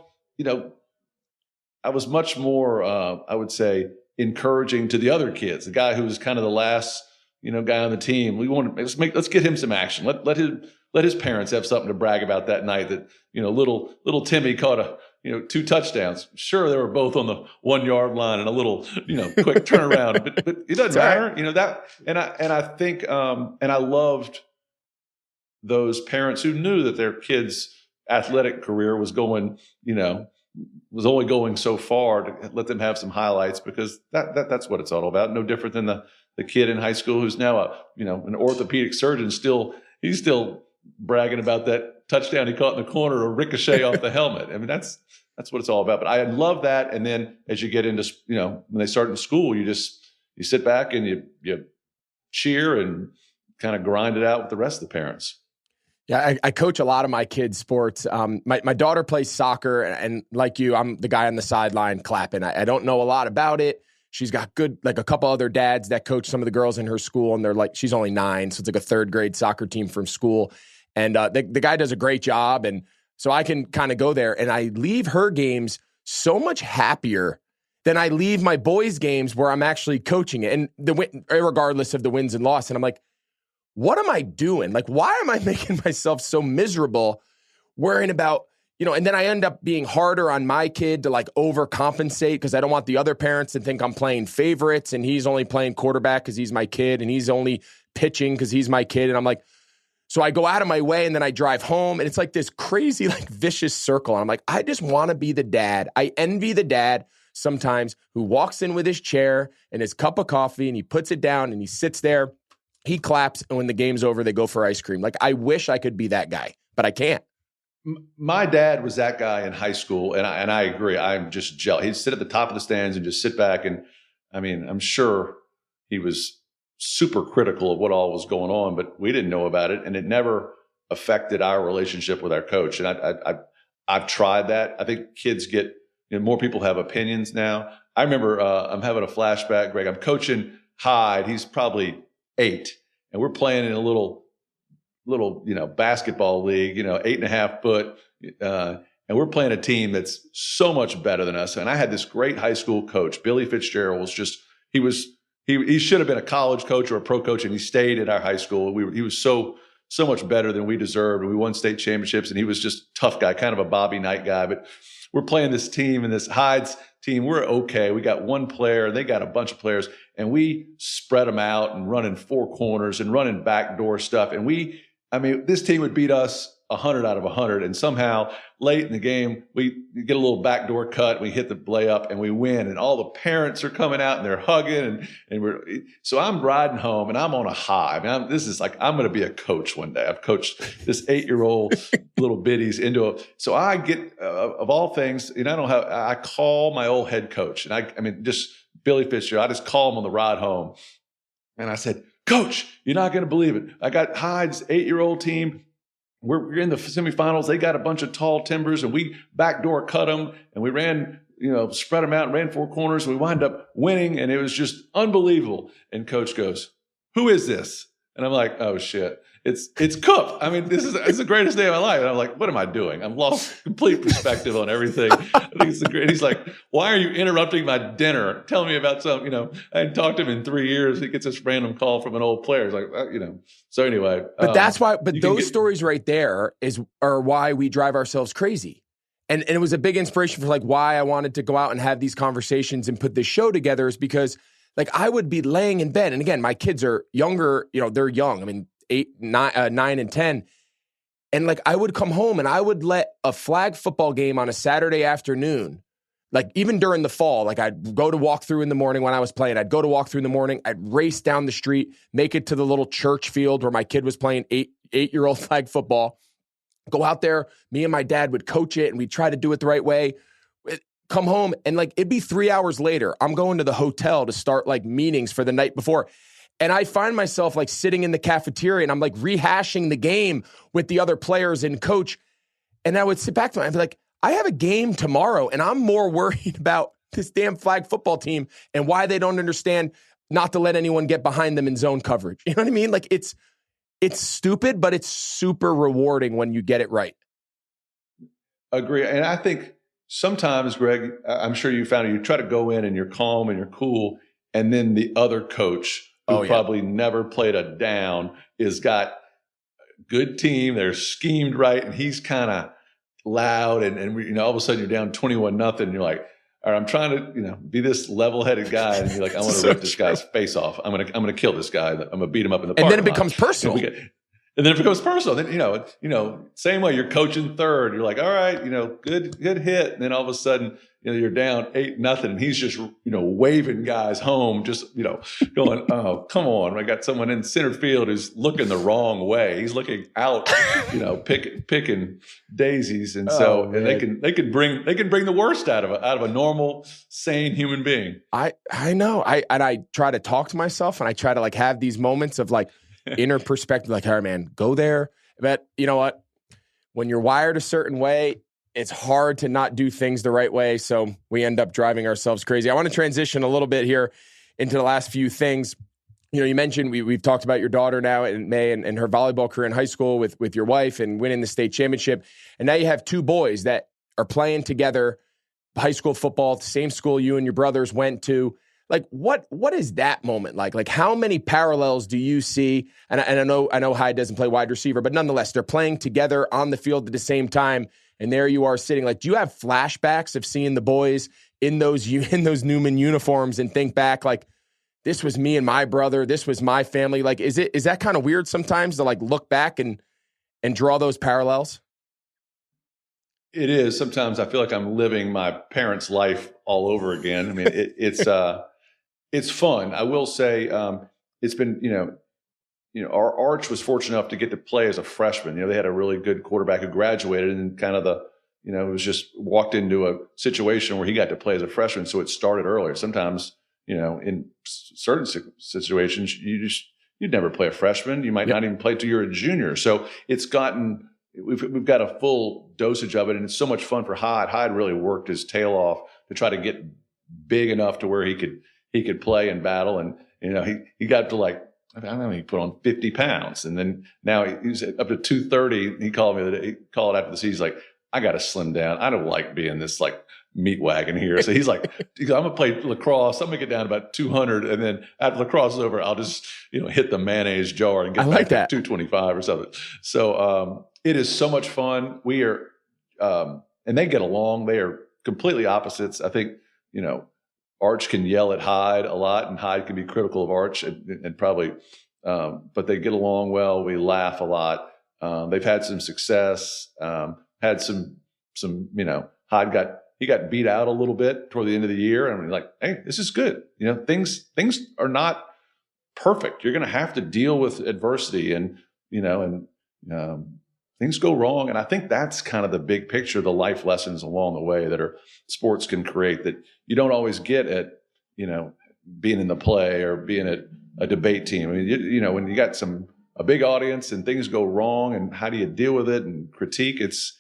I was much more, I would say, encouraging to the other kids. The guy who was kind of the last, guy on the team. Let's get him some action. Let his parents have something to brag about that night. That little Timmy caught 2 touchdowns. Sure, they were both on the 1-yard line and a little quick turnaround, but it doesn't matter. That. And I think and I loved those parents who knew that their kids' athletic career was going, was only going so far to let them have some highlights, because that's what it's all about. No different than the kid in high school who's now an orthopedic surgeon. He's still bragging about that touchdown he caught in the corner or ricochet off the helmet. I mean, that's what it's all about. But I love that. And then as you get into, when they start in school, you sit back and you cheer and kind of grind it out with the rest of the parents.
Yeah, I coach a lot of my kids' sports. My daughter plays soccer, and like you, I'm the guy on the sideline clapping. I don't know a lot about it. She's got a couple other dads that coach some of the girls in her school, and she's only 9, so it's like a 3rd grade soccer team from school. And the guy does a great job, and so I can kind of go there, and I leave her games so much happier than I leave my boys' games where I'm actually coaching it, and regardless of the wins and loss. And I'm like, what am I doing? Like, why am I making myself so miserable worrying about, and then I end up being harder on my kid to like overcompensate because I don't want the other parents to think I'm playing favorites and he's only playing quarterback because he's my kid and he's only pitching because he's my kid. And I'm like, so I go out of my way and then I drive home and it's like this crazy, like vicious circle. And I'm like, I just want to be the dad. I envy the dad sometimes who walks in with his chair and his cup of coffee and he puts it down and he sits there, he claps, and when the game's over, they go for ice cream. Like, I wish I could be that guy, but I can't.
My dad was that guy in high school, and I agree. I'm just jealous. He'd sit at the top of the stands and just sit back, and I mean, I'm sure he was super critical of what all was going on, but we didn't know about it, and it never affected our relationship with our coach. And I've tried that. I think kids get, more people have opinions now. I remember I'm having a flashback, Greg. I'm coaching Hyde. He's probably 8, and we're playing in a little basketball league, 8.5 foot. And we're playing a team that's so much better than us. And I had this great high school coach, Billy Fitzgerald. He should have been a college coach or a pro coach, and he stayed at our high school. He was so much better than we deserved. And we won state championships, and he was just a tough guy, kind of a Bobby Knight guy. But we're playing this team, and this Hyde's team, we're okay. We got one player, and they got a bunch of players, and we spread them out and running 4 corners and running backdoor stuff. And this team would beat us 100 out of 100. And somehow late in the game, we get a little backdoor cut. We hit the layup and we win. And all the parents are coming out and they're hugging. So I'm riding home and I'm on a high. I'm going to be a coach one day. I've coached this 8-year-old little biddies so I get, of all things, I call my old head coach, and just Billy Fitzgerald. I just call him on the ride home. And I said, Coach, you're not going to believe it. I got Hyde's 8-year-old team. We're in the semifinals. They got a bunch of tall timbers, and we backdoor cut them, and we ran, spread them out and ran 4 corners. And we wind up winning, and it was just unbelievable. And Coach goes, "Who is this?" And I'm like, "Oh shit, it's Cook." It's the greatest day of my life. And I'm like, "What am I doing? I'm lost complete perspective on everything." I think it's the great. He's like, "Why are you interrupting my dinner? Tell me about something." I hadn't talked to him in 3 years. He gets this random call from an old player. He's like, So anyway,
but that's why. But those stories right there are why we drive ourselves crazy. And it was a big inspiration for like why I wanted to go out and have these conversations and put this show together, is because like I would be laying in bed, and again, my kids are younger. They're young. 8, 9, and 10. And like I would come home and I would let a flag football game on a Saturday afternoon, like even during the fall, like I'd go to walk through in the morning when I was playing. I'd go to walk through in the morning. I'd race down the street, make it to the little church field where my kid was playing 8-year-old flag football. Go out there. Me and my dad would coach it, and we'd try to do it the right way. Come home, and like it'd be 3 hours later, I'm going to the hotel to start like meetings for the night before. And I find myself like sitting in the cafeteria and I'm like rehashing the game with the other players and coach. And I would sit back to them and be like, I have a game tomorrow and I'm more worried about this damn flag football team and why they don't understand not to let anyone get behind them in zone coverage. You know what I mean? Like it's stupid, but it's super rewarding when you get it right.
Agree. And I think sometimes, Greg, I'm sure you found it, you try to go in and you're calm and you're cool. And then the other coach who probably never played a down is got a good team. They're schemed right. And he's kind of loud. And all of a sudden you're down 21-0. And you're like, all right, I'm trying to, be this level-headed guy. And you're like, I want to rip this guy's face off. I'm going to kill this guy. I'm going to beat him up in the park.
And then it becomes personal.
And then it becomes personal. Then, same way you're coaching third. You're like, all right, good hit. And then all of a sudden, you're down 8-0, and he's just, waving guys home, just, going, oh, come on. I got someone in center field who's looking the wrong way. He's looking out, picking daisies. And so, and they can bring the worst out of a normal, sane human being.
I know. I try to talk to myself, and I try to like have these moments of like inner perspective, like, all right, man, go there. But you know what? When you're wired a certain way, it's hard to not do things the right way. So we end up driving ourselves crazy. I want to transition a little bit here into the last few things. You mentioned we've talked about your daughter now in May and her volleyball career in high school with your wife and winning the state championship. And now you have 2 boys that are playing together, high school football, the same school you and your brothers went to. Like, what is that moment like? Like, how many parallels do you see? And I know Hyde doesn't play wide receiver, but nonetheless, they're playing together on the field at the same time. and there you are sitting. Like, do you have flashbacks of seeing the boys in those Newman uniforms and think back like, this was me and my brother, this was my family? Like, is that kind of weird sometimes to like look back and draw those parallels?
It is. Sometimes I feel like I'm living my parents' life all over again. I mean, it's fun. I will say, it's been, our Arch was fortunate enough to get to play as a freshman. They had a really good quarterback who graduated, and kind of it was just walked into a situation where he got to play as a freshman. So it started earlier. Sometimes, in certain situations, you'd never play a freshman. You might not even play till you're a junior. So we've got a full dosage of it, and it's so much fun for Hyde. Hyde really worked his tail off to try to get big enough to where he could play and battle. And, he got to like, I don't know, he put on 50 pounds, and then now he's up to 230. He called after the season. He's like, I got to slim down. I don't like being this like meat wagon here. So he's like, I'm going to play lacrosse. I'm going to get down to about 200. And then after lacrosse is over, I'll just, hit the mayonnaise jar and get back to 225 or something. So it is so much fun. We are, and they get along. They are completely opposites. I think, Arch can yell at Hyde a lot, and Hyde can be critical of Arch and probably, but they get along well. We laugh a lot. They've had some success, had some, Hyde got beat out a little bit toward the end of the year. And I'm like, hey, this is good. Things are not perfect. You're going to have to deal with adversity, and things go wrong. And I think that's kind of the big picture, the life lessons along the way that sports can create that you don't always get at, being in the play or being at a debate team. I mean, when you got a big audience and things go wrong, and how do you deal with it and critique? It's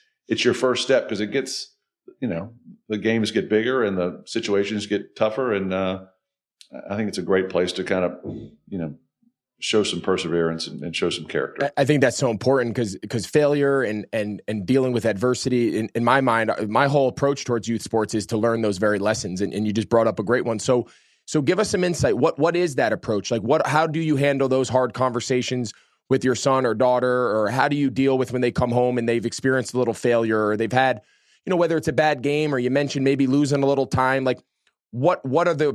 your first step, because it gets, the games get bigger and the situations get tougher. And I think it's a great place to kind of, show some perseverance and show some character.
I think that's so important, because failure and dealing with adversity, in my mind, my whole approach towards youth sports is to learn those very lessons. And you just brought up a great one. So give us some insight. What is that approach? Like, how do you handle those hard conversations with your son or daughter, or how do you deal with when they come home and they've experienced a little failure, or they've had, whether it's a bad game, or you mentioned maybe losing a little time, like, what is the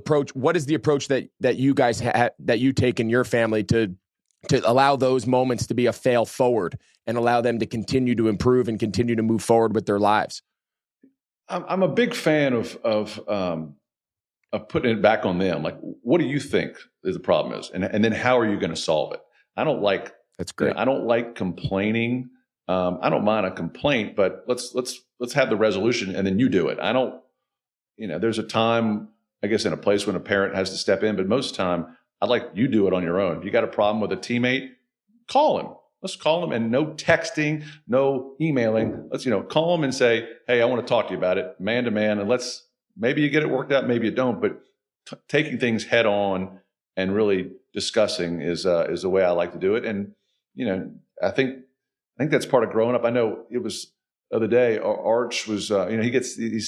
approach that you guys that you take in your family to allow those moments to be a fail forward and allow them to continue to improve and continue to move forward with their lives?
I'm a big fan of putting it back on them. Like, what do you think the problem is? And then how are you going to solve it? I don't like,
that's great.
I don't like complaining. I don't mind a complaint, but let's have the resolution, and then you do it. I don't, there's a time, I guess, in a place when a parent has to step in, but most of the time, I'd like you do it on your own. If you got a problem with a teammate, call him. Let's call him, and no texting, no emailing. Let's, call him and say, hey, I want to talk to you about it, man to man, and maybe you get it worked out, maybe you don't, but taking things head on and really discussing is the way I like to do it. And, I think that's part of growing up. I know it was the other day, Arch was, he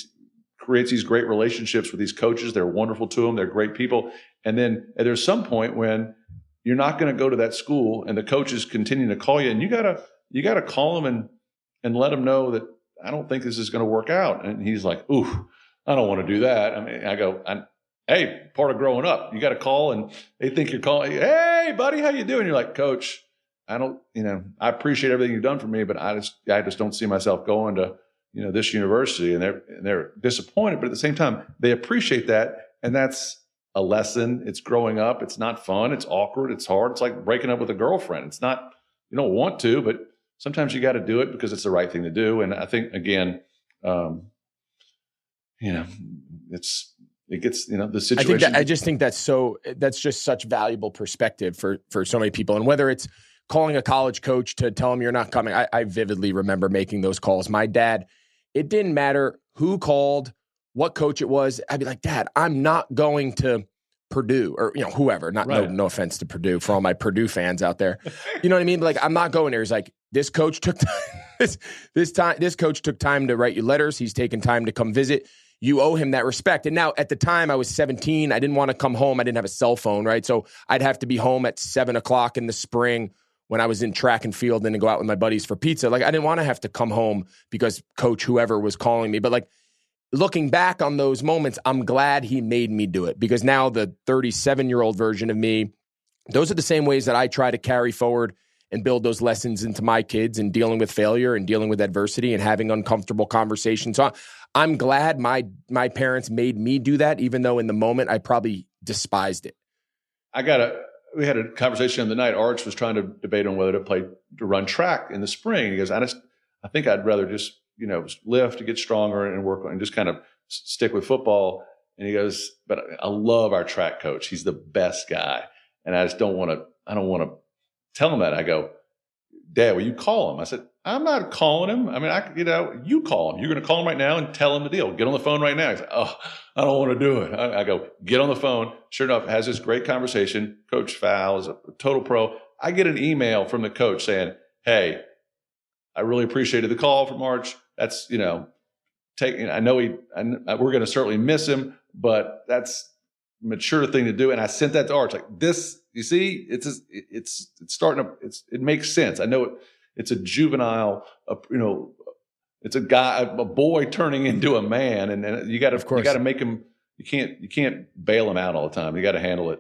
creates these great relationships with these coaches. They're wonderful to him. They're great people. And then there's some point when you're not going to go to that school, and the coaches continue to call you, and you gotta call them and let them know that I don't think this is going to work out. And he's like, ooh, I don't want to do that. I mean, I go, hey, part of growing up, you got to call, and they think you're calling. Hey, buddy, how you doing? You're like, Coach, I don't, I appreciate everything you've done for me, but I just don't see myself going to, this university. And they're disappointed, but at the same time, they appreciate that. And that's a lesson. It's growing up. It's not fun. It's awkward. It's hard. It's like breaking up with a girlfriend. It's not, you don't want to, but sometimes you got to do it because it's the right thing to do. And I think, again, it gets, the situation.
I just think that's just such valuable perspective for so many people. And whether it's calling a college coach to tell him you're not coming, I vividly remember making those calls. My dad, it didn't matter who called, what coach it was. I'd be like, Dad, I'm not going to Purdue, or, whoever, no offense to Purdue for all my Purdue fans out there. You know what I mean? Like, I'm not going there. He's like, this coach took this coach took time to write you letters. He's taken time to come visit. You owe him that respect. And now, at the time, I was 17. I didn't want to come home. I didn't have a cell phone, right? So I'd have to be home at 7:00 in the spring when I was in track and field and to go out with my buddies for pizza. Like I didn't want to have to come home because coach whoever was calling me. But like looking back on those moments, I'm glad he made me do it, because now the 37-year-old version of me, those are the same ways that I try to carry forward and build those lessons into my kids, and dealing with failure and dealing with adversity and having uncomfortable conversations. So I'm glad my parents made me do that, even though in the moment I probably despised it.
We had a conversation the other night. Arch was trying to debate on whether to run track in the spring. He goes, I think I'd rather just, lift to get stronger and work on and just kind of stick with football. And he goes, but I love our track coach. He's the best guy. And I don't want to tell him that. I go, Dad, will you call him? I said, I'm not calling him. I mean, you call him. You're going to call him right now and tell him the deal. Get on the phone right now. He's like, oh, I don't want to do it. I go, get on the phone. Sure enough, has this great conversation. Coach Fowl is a total pro. I get an email from the coach saying, hey, I really appreciated the call from Arch. That's, I know we're going to certainly miss him, but that's a mature thing to do. And I sent that to Arch like this. You see, it's starting to, it makes sense. I know it's a juvenile, it's a boy turning into a man, and you got to make him. You can't bail him out all the time. You got to handle it.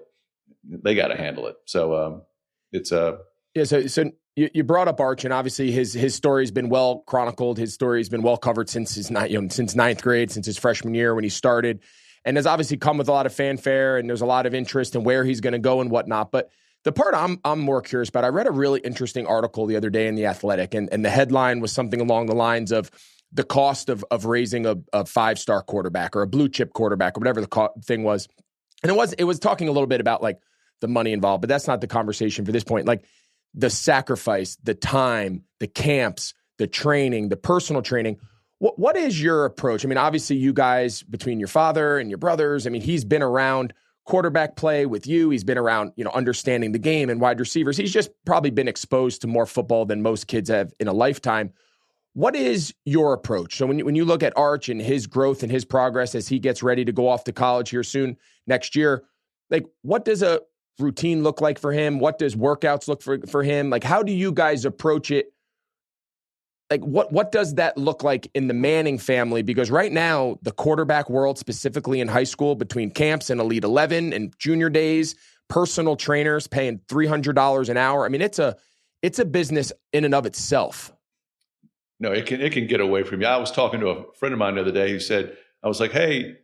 They got to handle it. So
yeah. So you brought up Arch, and obviously his story has been well chronicled. His story has been well covered since since ninth grade, since his freshman year when he started. And has obviously come with a lot of fanfare, and there's a lot of interest in where he's going to go and whatnot. But the part I'm more curious about, I read a really interesting article the other day in The Athletic, and the headline was something along the lines of the cost of raising a five-star quarterback or a blue-chip quarterback or whatever the thing was. And it was talking a little bit about like the money involved, but that's not the conversation for this point. Like the sacrifice, the time, the camps, the training, the personal training. What is your approach? I mean, obviously you guys, between your father and your brothers, I mean, he's been around quarterback play with you. He's been around, understanding the game and wide receivers. He's just probably been exposed to more football than most kids have in a lifetime. What is your approach? So when you look at Arch and his growth and his progress as he gets ready to go off to college here soon next year, like what does a routine look like for him? What does workouts look for him? Like, how do you guys approach it? Like, what does that look like in the Manning family? Because right now, the quarterback world, specifically in high school, between camps and Elite 11 and junior days, personal trainers paying $300 an hour. I mean, it's a business in and of itself.
No, it can get away from you. I was talking to a friend of mine the other day who said, I was like, hey,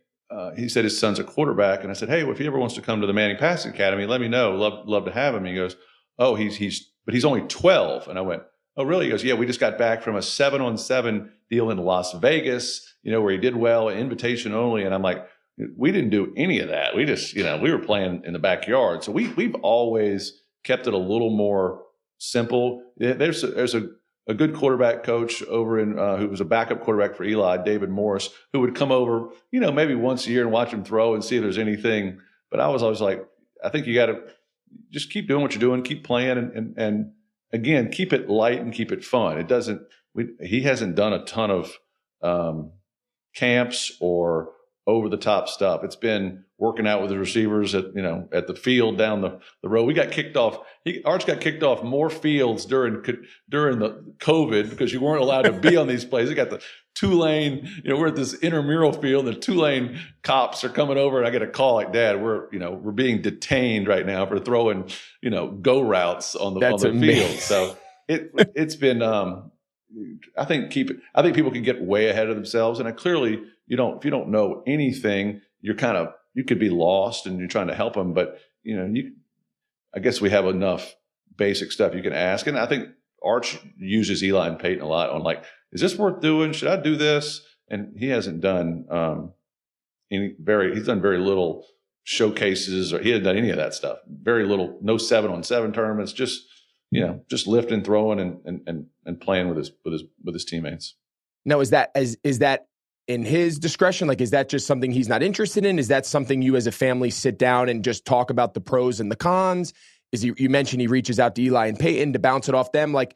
he said his son's a quarterback. And I said, hey, well, if he ever wants to come to the Manning Passing Academy, let me know. Love to have him. He goes, oh, but he's only 12. And I went, oh, really? He goes, yeah, we just got back from a 7-on-7 deal in Las Vegas, where he did well, invitation only. And I'm like, we didn't do any of that. We just, we were playing in the backyard. So we've always kept it a little more simple. There's a good quarterback coach over in who was a backup quarterback for Eli, David Morris, who would come over, maybe once a year and watch him throw and see if there's anything. But I was always like, I think you got to just keep doing what you're doing, keep playing, and again, keep it light and keep it fun. He hasn't done a ton of camps or over the top stuff. It's been working out with the receivers at the field down the road. We got kicked off. Arch got kicked off more fields during the COVID because you weren't allowed to be on these plays. We got the two-lane, we're at this intramural field, and the two-lane cops are coming over, and I get a call like, Dad, we're being detained right now for throwing, go routes on the field. So it's been, I think people can get way ahead of themselves. And clearly if you don't know anything, you could be lost and you're trying to help them. But, I guess we have enough basic stuff you can ask. And I think Arch uses Eli and Peyton a lot on like, is this worth doing? Should I do this? And he hasn't done he's done very little showcases, or he hasn't done any of that stuff. Very little, no 7-on-7 tournaments, just lifting, throwing, and playing with his teammates.
Now, is that in his discretion? Like, is that just something he's not interested in? Is that something you as a family sit down and just talk about the pros and the cons? You mentioned he reaches out to Eli and Peyton to bounce it off them. Like,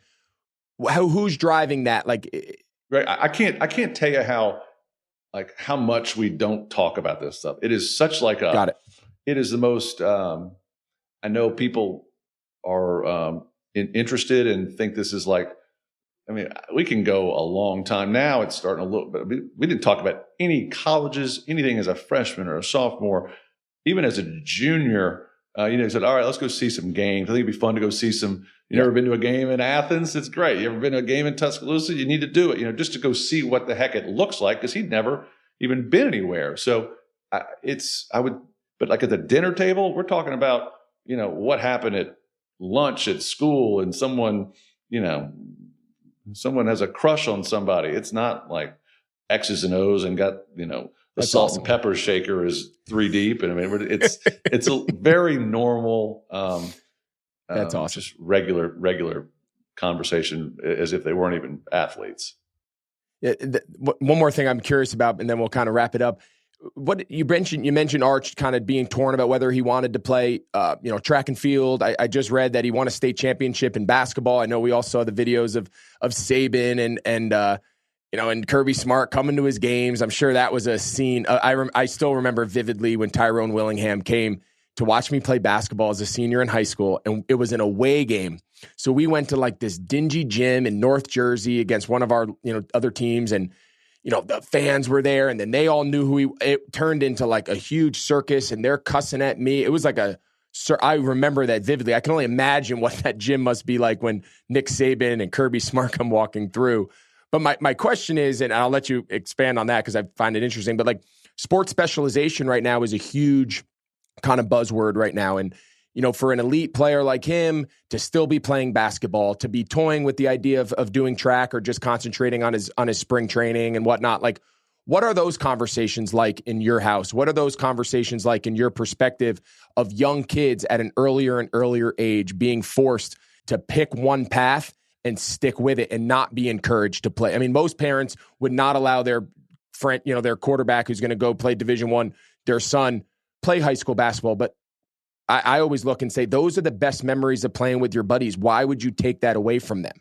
who's driving that? Like,
right. I can't tell you how much we don't talk about this stuff. It is such like
got it.
It is the most, I know people are interested and think this is like, I mean, we can go a long time now. It's starting a little bit. We didn't talk about any colleges, anything as a freshman or a sophomore, even as a junior. Said, all right, let's go see some games. I think it'd be fun to go see some. You never been to a game in Athens? It's great. You ever been to a game in Tuscaloosa? You need to do it, just to go see what the heck it looks like, because he'd never even been anywhere. So but like at the dinner table, we're talking about, what happened at lunch at school, and someone has a crush on somebody. It's not like X's and O's and got, the
That's
salt
awesome.
and pepper shaker is 3 deep. And I mean, it's a very normal,
That's awesome.
just regular conversation, as if they weren't even athletes.
One more thing I'm curious about, and then we'll kind of wrap it up. What you mentioned Arch kind of being torn about whether he wanted to play, track and field. I just read that he won a state championship in basketball. I know we all saw the videos of Saban and Kirby Smart coming to his games. I'm sure that was a scene. I still remember vividly when Tyrone Willingham came to watch me play basketball as a senior in high school, and it was an away game. So we went to like this dingy gym in North Jersey against one of our other teams, and the fans were there, and then they all knew it turned into like a huge circus, and they're cussing at me. It was like I remember that vividly. I can only imagine what that gym must be like when Nick Saban and Kirby Smart come walking through. But my question is, and I'll let you expand on that because I find it interesting, but like sports specialization right now is a huge kind of buzzword right now. And, for an elite player like him to still be playing basketball, to be toying with the idea of doing track or just concentrating on his spring training and whatnot, like, what are those conversations like in your house? What are those conversations like in your perspective of young kids at an earlier and earlier age being forced to pick one path and stick with it and not be encouraged to play? I mean, most parents would not allow their friend, their quarterback who's going to go play Division I, their son, play high school basketball. But I always look and say, those are the best memories of playing with your buddies. Why would you take that away from them?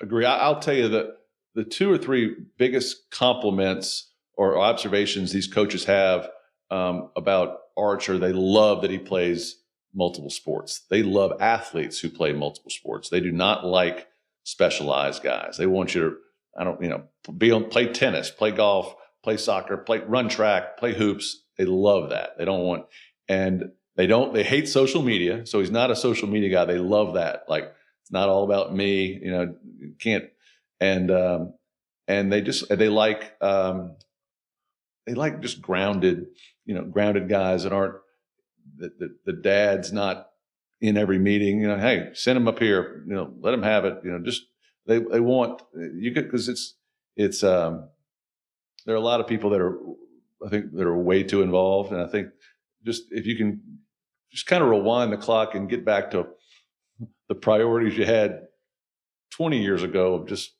Agree. I'll tell you that the 2 or 3 biggest compliments or observations these coaches have about Archer, they love that he plays multiple sports. They love athletes who play multiple sports. They do not like specialized guys. They want you to, play tennis, play golf, play soccer, run track, play hoops. They love that. They hate social media. So he's not a social media guy. They love that. Like, it's not all about me, can't. And they like just grounded guys that aren't, the dad's not in every meeting, hey, send him up here, let him have it, just, they want because it's there are a lot of people that are way too involved. And I think just, if you can just kind of rewind the clock and get back to the priorities you had 20 years ago of just,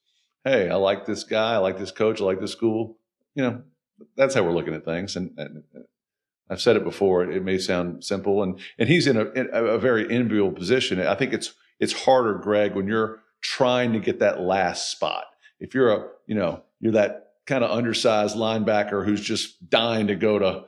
hey, I like this guy, I like this coach, I like this school, that's how we're looking at things. And I've said it before, it may sound simple, and he's in a very enviable position. I think it's harder, Greg, when you're trying to get that last spot. If you're you're that kind of undersized linebacker who's just dying to go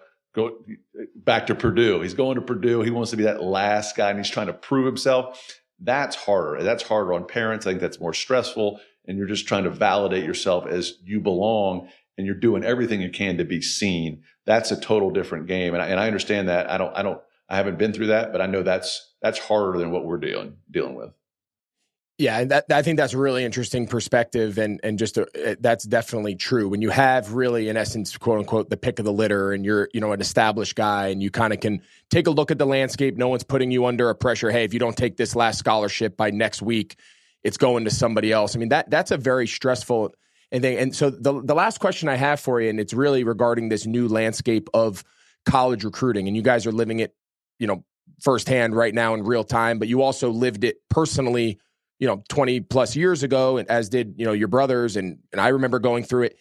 back to Purdue. He's going to Purdue. He wants to be that last guy, and he's trying to prove himself. That's harder. That's harder on parents. I think that's more stressful, and you're just trying to validate yourself as you belong, and you're doing everything you can to be seen. That's a total different game, and I understand that. I haven't been through that, but I know that's harder than what we're dealing with.
Yeah, and I think that's a really interesting perspective, and that's definitely true. When you have really, in essence, quote unquote, the pick of the litter, and you're an established guy, and you kind of can take a look at the landscape. No one's putting you under a pressure. Hey, if you don't take this last scholarship by next week, it's going to somebody else. I mean, that's a very stressful thing. And so the last question I have for you, and it's really regarding this new landscape of college recruiting, and you guys are living it, firsthand right now in real time, but you also lived it personally 20 plus years ago, and as did, your brothers. And I remember going through it.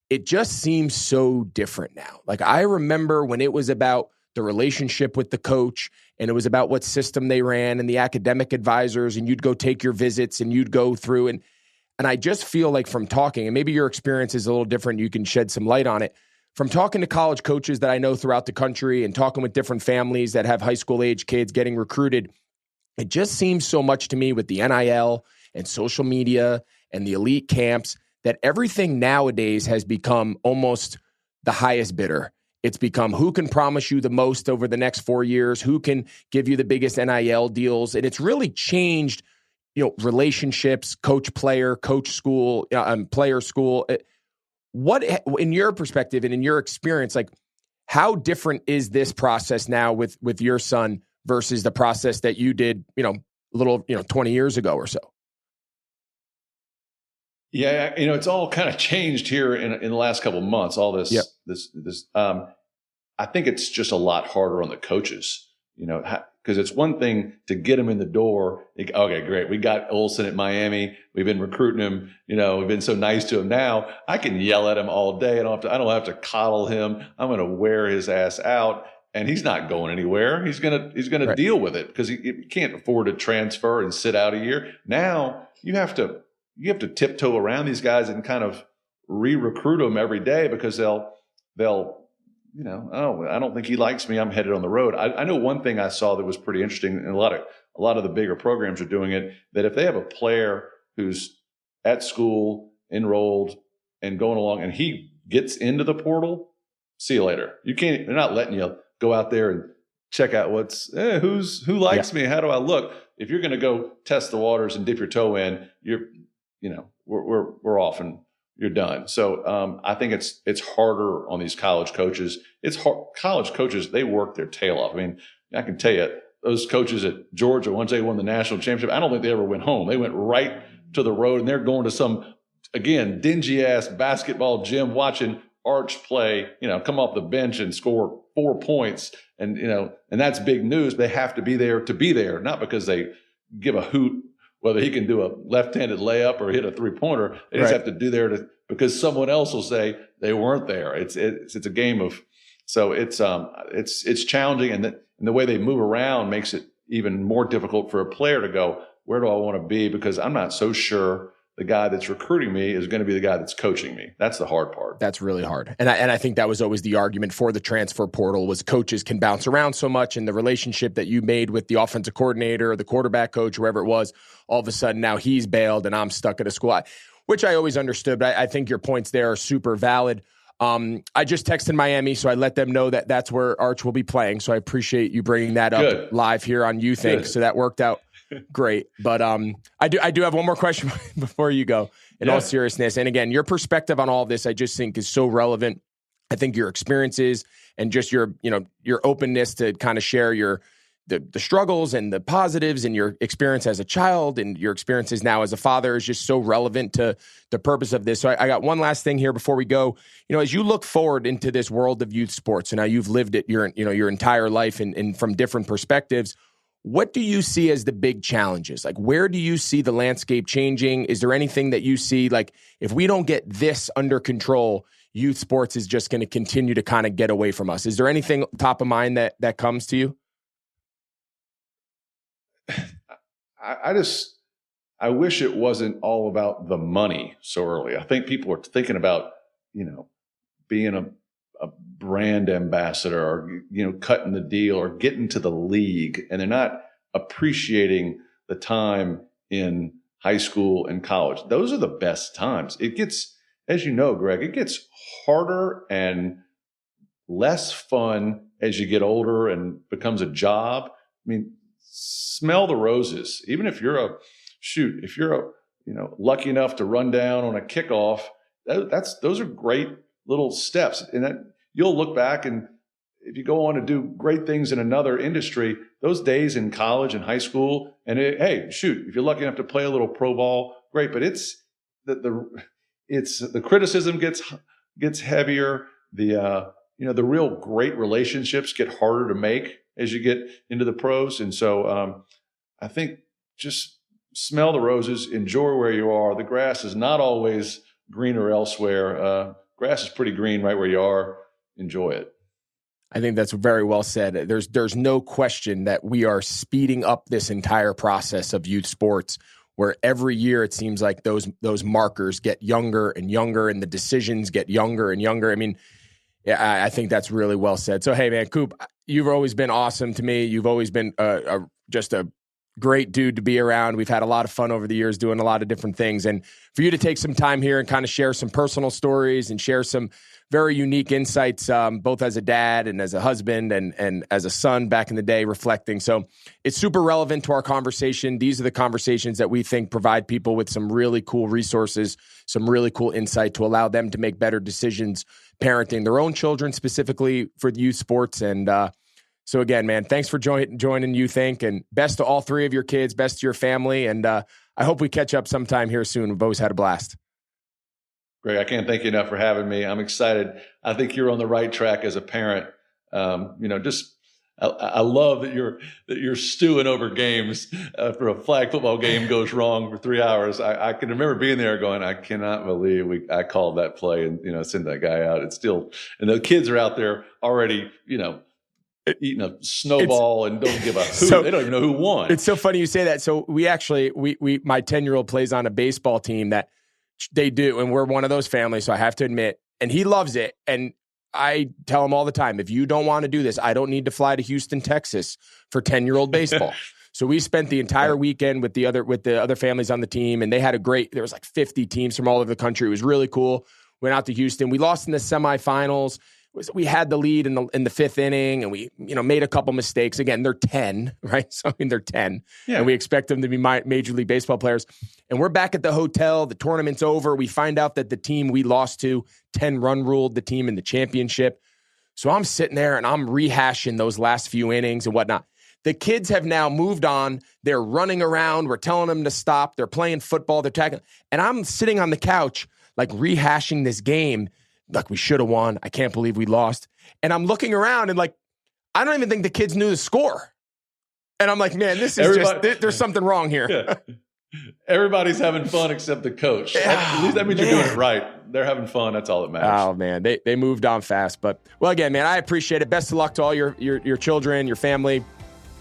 It just seems so different now. Like, I remember when it was about the relationship with the coach, and it was about what system they ran and the academic advisors, and you'd go take your visits and you'd go through. And I just feel like, from talking, and maybe your experience is a little different, you can shed some light on it. From talking to college coaches that I know throughout the country and talking with different families that have high school age kids getting recruited, It just seems so much to me with the NIL and social media and the elite camps that everything nowadays has become almost the highest bidder. It's become who can promise you the most over the next 4 years, who can give you the biggest NIL deals. And it's really changed, relationships, coach, player, coach, school, player, school. What, in your perspective and in your experience, like how different is this process now with your son versus the process that you did, a little, 20 years ago or so?
Yeah, it's all kind of changed here in the last couple of months. All this,
Yep.
this. I think it's just a lot harder on the coaches, because it's one thing to get them in the door. Okay, great. We got Olsen at Miami. We've been recruiting him. We've been so nice to him. Now I can yell at him all day. I don't have to coddle him. I'm going to wear his ass out, and he's not going anywhere. He's gonna
Right.
deal with it because he can't afford to transfer and sit out a year. Now you have to tiptoe around these guys and kind of re-recruit them every day because they'll oh, I don't think he likes me. I'm headed on the road. I know one thing I saw that was pretty interesting, and a lot of the bigger programs are doing it, that if they have a player who's at school, enrolled, and going along, and he gets into the portal, see you later. They're not letting you go out there and check out who likes me, how do I look? If you're going to go test the waters and dip your toe in, we're off and you're done. So I think it's harder on these college coaches. It's hard. College coaches, they work their tail off. I mean, I can tell you, those coaches at Georgia, once they won the national championship, I don't think they ever went home. They went right to the road, and they're going to some, again, dingy ass basketball gym watching Arch play, come off the bench and score 4 points. And, and that's big news. They have to be there, not because they give a hoot whether he can do a left-handed layup or hit a three-pointer. They just have to do there because someone else will say they weren't there. It's a game of, so it's challenging, and the way they move around makes it even more difficult for a player to go, where do I want to be? Because I'm not so sure the guy that's recruiting me is going to be the guy that's coaching me. That's the hard part.
That's really hard. And I think that was always the argument for the transfer portal was coaches can bounce around so much, and the relationship that you made with the offensive coordinator or the quarterback coach, whoever it was, all of a sudden now he's bailed and I'm stuck at a school, which I always understood. But I think your points there are super valid. I just texted Miami, so I let them know that that's where Arch will be playing. So I appreciate you bringing that up live here on You Think. So that worked out great. But I do have one more question before you go, in all seriousness. And again, your perspective on all of this, I just think is so relevant. I think your experiences and just your openness to kind of share the struggles and the positives and your experience as a child and your experiences now as a father is just so relevant to the purpose of this. So I got one last thing here before we go. As you look forward into this world of youth sports, and now you've lived it your entire life and from different perspectives, what do you see as the big challenges? Like, where do you see the landscape changing? Is there anything that you see, like, if we don't get this under control, youth sports is just going to continue to kind of get away from us? Is there anything top of mind that comes to you?
I wish it wasn't all about the money so early. I think people are thinking about, being a brand ambassador or, cutting the deal or getting to the league, and they're not appreciating the time in high school and college. Those are the best times. It gets, as you know, Greg, it gets harder and less fun as you get older and becomes a job. I mean, smell the roses. Even if you're lucky enough to run down on a kickoff, those are great little steps. And that you'll look back, and if you go on to do great things in another industry, those days in college and high school, and if you're lucky enough to play a little pro ball, great. But it's the criticism gets heavier. The real great relationships get harder to make as you get into the pros. And so I think just smell the roses, enjoy where you are. The grass is not always greener elsewhere. Grass is pretty green right where you are. Enjoy it.
I think that's very well said. There's no question that we are speeding up this entire process of youth sports, where every year it seems like those markers get younger and younger and the decisions get younger and younger. I mean, yeah, I think that's really well said. So, hey, man, Coop, you've always been awesome to me. You've always been just a great dude to be around. We've had a lot of fun over the years doing a lot of different things. And for you to take some time here and kind of share some personal stories and share some very unique insights, both as a dad and as a husband and as a son back in the day, reflecting. So it's super relevant to our conversation. These are the conversations that we think provide people with some really cool resources, some really cool insight to allow them to make better decisions parenting their own children, specifically for youth sports. And so again, man, thanks for joining Youth Inc. And best to all three of your kids, best to your family. And I hope we catch up sometime here soon. We've always had a blast.
Greg, I can't thank you enough for having me. I'm excited. I think you're on the right track as a parent. I love that you're stewing over games. For a flag football game goes wrong for 3 hours. I can remember being there going, I cannot believe I called that play and send that guy out. It's still, and the kids are out there already, eating a snowball and don't give a hoot. So, they don't even know who won.
It's so funny you say that. So we my 10-year-old plays on a baseball team that they do, and we're one of those families, so I have to admit, and he loves it. And I tell him all the time, if you don't want to do this, I don't need to fly to Houston, Texas for 10-year-old baseball. So we spent the entire weekend with the other families on the team, and they had there was like 50 teams from all over the country. It was really cool. Went out to Houston. We lost in the semifinals. We had the lead in the fifth inning, and we made a couple mistakes. Again, they're 10, right? So they're 10, and we expect them to be Major League Baseball players. And we're back at the hotel. The tournament's over. We find out that the team we lost to 10-run ruled the team in the championship. So I'm sitting there and I'm rehashing those last few innings and whatnot. The kids have now moved on. They're running around. We're telling them to stop. They're playing football. They're tackling, and I'm sitting on the couch like rehashing this game. Like, we should have won. I can't believe we lost. And I'm looking around and I don't even think the kids knew the score. And I'm like, man, this is there's something wrong here.
Yeah. Everybody's having fun except the coach. At least that means you're doing it right. They're having fun. That's all that matters.
Oh, man. They moved on fast. But, well, again, man, I appreciate it. Best of luck to all your children, your family.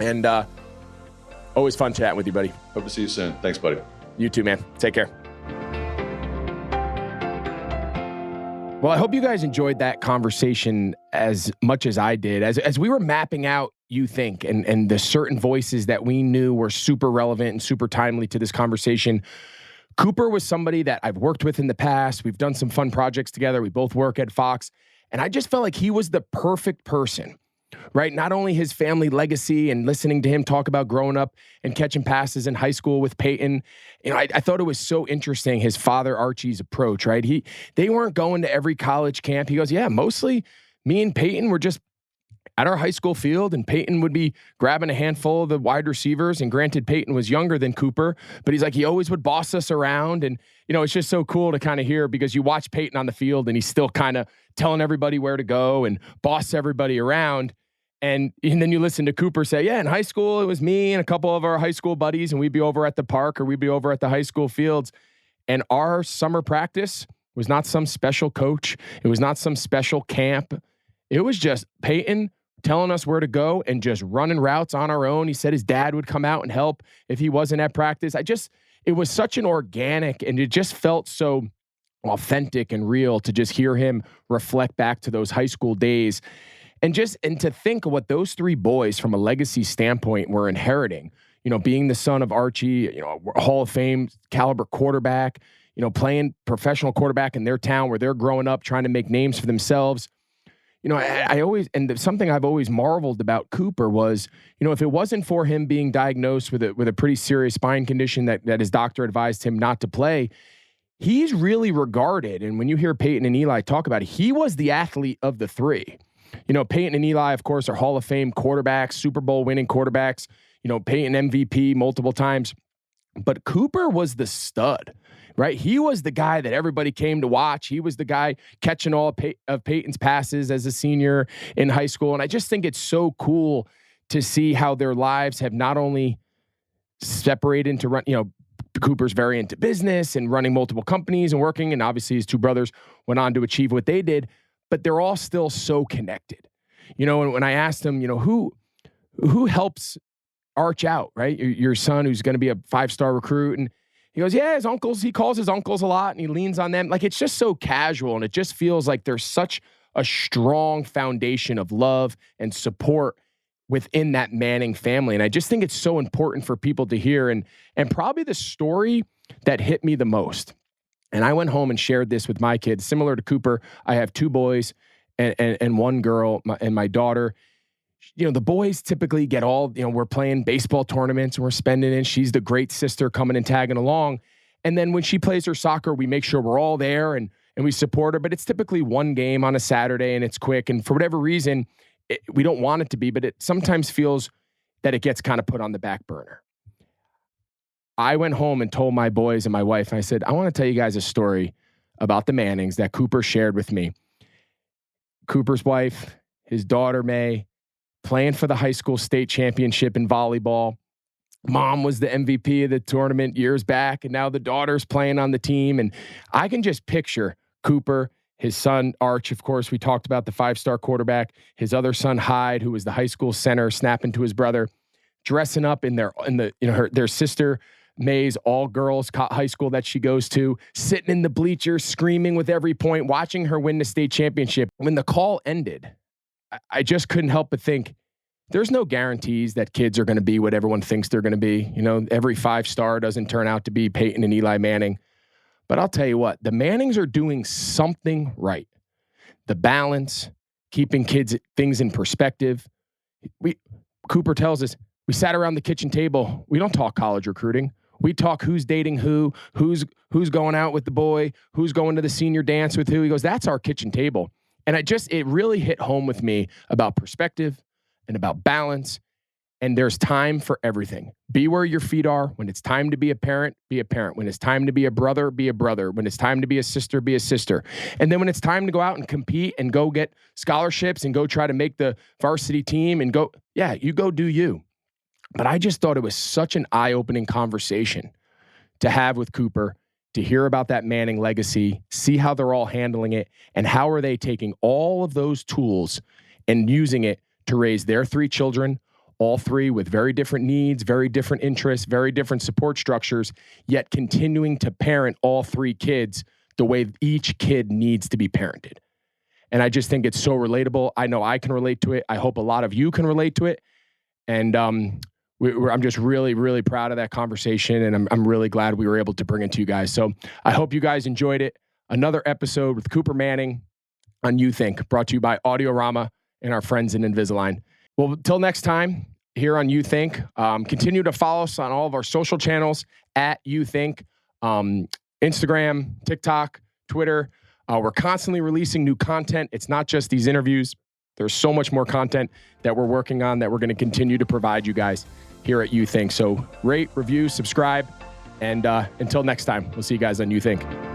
And always fun chatting with you, buddy.
Hope to see you soon. Thanks, buddy.
You too, man. Take care. Well, I hope you guys enjoyed that conversation as much as I did. As we were mapping out Youth Inc. and the certain voices that we knew were super relevant and super timely to this conversation, Cooper was somebody that I've worked with in the past. We've done some fun projects together. We both work at Fox. And I just felt like he was the perfect person, right? Not only his family legacy and listening to him talk about growing up and catching passes in high school with Peyton. I thought it was so interesting, his father Archie's approach, right? They weren't going to every college camp. He goes, yeah, mostly me and Peyton were just at our high school field, and Peyton would be grabbing a handful of the wide receivers. And granted, Peyton was younger than Cooper, but he's like, he always would boss us around. And, it's just so cool to kind of hear, because you watch Peyton on the field and he's still kind of telling everybody where to go and boss everybody around. And then you listen to Cooper say, yeah, in high school, it was me and a couple of our high school buddies, and we'd be over at the park or we'd be over at the high school fields. And our summer practice was not some special coach. It was not some special camp. It was just Peyton telling us where to go and just running routes on our own. He said his dad would come out and help if he wasn't at practice. It was such an organic, and it just felt so authentic and real to just hear him reflect back to those high school days. And to think of what those three boys from a legacy standpoint were inheriting, being the son of Archie, a Hall of Fame caliber quarterback, playing professional quarterback in their town where they're growing up, trying to make names for themselves. Something I've always marveled about Cooper was, if it wasn't for him being diagnosed with a pretty serious spine condition that his doctor advised him not to play, he's really regarded. And when you hear Peyton and Eli talk about it, he was the athlete of the three. Peyton and Eli, of course, are Hall of Fame quarterbacks, Super Bowl winning quarterbacks, Peyton MVP multiple times. But Cooper was the stud, right? He was the guy that everybody came to watch. He was the guy catching all of Peyton's passes as a senior in high school. And I just think it's so cool to see how their lives have not only separated into run, Cooper's very into business and running multiple companies and working. And obviously his two brothers went on to achieve what they did, but they're all still so connected. And when I asked him, who helps Arch out, right? Your son who's going to be a 5-star recruit. And he goes, yeah, his uncles, he calls his uncles a lot and he leans on them. Like, it's just so casual. And it just feels like there's such a strong foundation of love and support within that Manning family. And I just think it's so important for people to hear. And probably the story that hit me the most. And I went home and shared this with my kids. Similar to Cooper, I have 2 boys and 1 girl, and my daughter. The boys typically get all, we're playing baseball tournaments and we're spending it. She's the great sister coming and tagging along. And then when she plays her soccer, we make sure we're all there and we support her. But it's typically 1 game on a Saturday and it's quick. And for whatever reason, we don't want it to be, but it sometimes feels that it gets kind of put on the back burner. I went home and told my boys and my wife, and I said, I want to tell you guys a story about the Mannings that Cooper shared with me. Cooper's wife, his daughter, May, playing for the high school state championship in volleyball. Mom was the MVP of the tournament years back, and now the daughter's playing on the team. And I can just picture Cooper, his son, Arch, of course, we talked about the 5-star quarterback, his other son, Hyde, who was the high school center, snapping to his brother, dressing up in their sister, May's all-girls high school that she goes to, sitting in the bleachers, screaming with every point, watching her win the state championship. When the call ended, I just couldn't help but think, there's no guarantees that kids are going to be what everyone thinks they're going to be. Every 5-star doesn't turn out to be Peyton and Eli Manning. But I'll tell you what, the Mannings are doing something right. The balance, keeping things in perspective. Cooper tells us, we sat around the kitchen table. We don't talk college recruiting. We talk who's dating who's going out with the boy, who's going to the senior dance with who. He goes, that's our kitchen table. And it really hit home with me about perspective and about balance. And there's time for everything. Be where your feet are. When it's time to be a parent, be a parent. When it's time to be a brother, be a brother. When it's time to be a sister, be a sister. And then when it's time to go out and compete and go get scholarships and go try to make the varsity team and you go do you. But I just thought it was such an eye-opening conversation to have with Cooper, to hear about that Manning legacy, see how they're all handling it, and how are they taking all of those tools and using it to raise their 3 children, all 3 with very different needs, very different interests, very different support structures, yet continuing to parent all 3 kids the way each kid needs to be parented. And I just think it's so relatable. I know I can relate to it. I hope a lot of you can relate to it. And I'm just really, really proud of that conversation. And I'm really glad we were able to bring it to you guys. So I hope you guys enjoyed it. Another episode with Cooper Manning on You Think, brought to you by Audiorama and our friends in Invisalign. Well, until next time here on You Think, continue to follow us on all of our social channels at You Think, Instagram, TikTok, Twitter. We're constantly releasing new content. It's not just these interviews. There's so much more content that we're working on that we're going to continue to provide you guys here at You Think. So rate, review, subscribe, and until next time, we'll see you guys on You Think.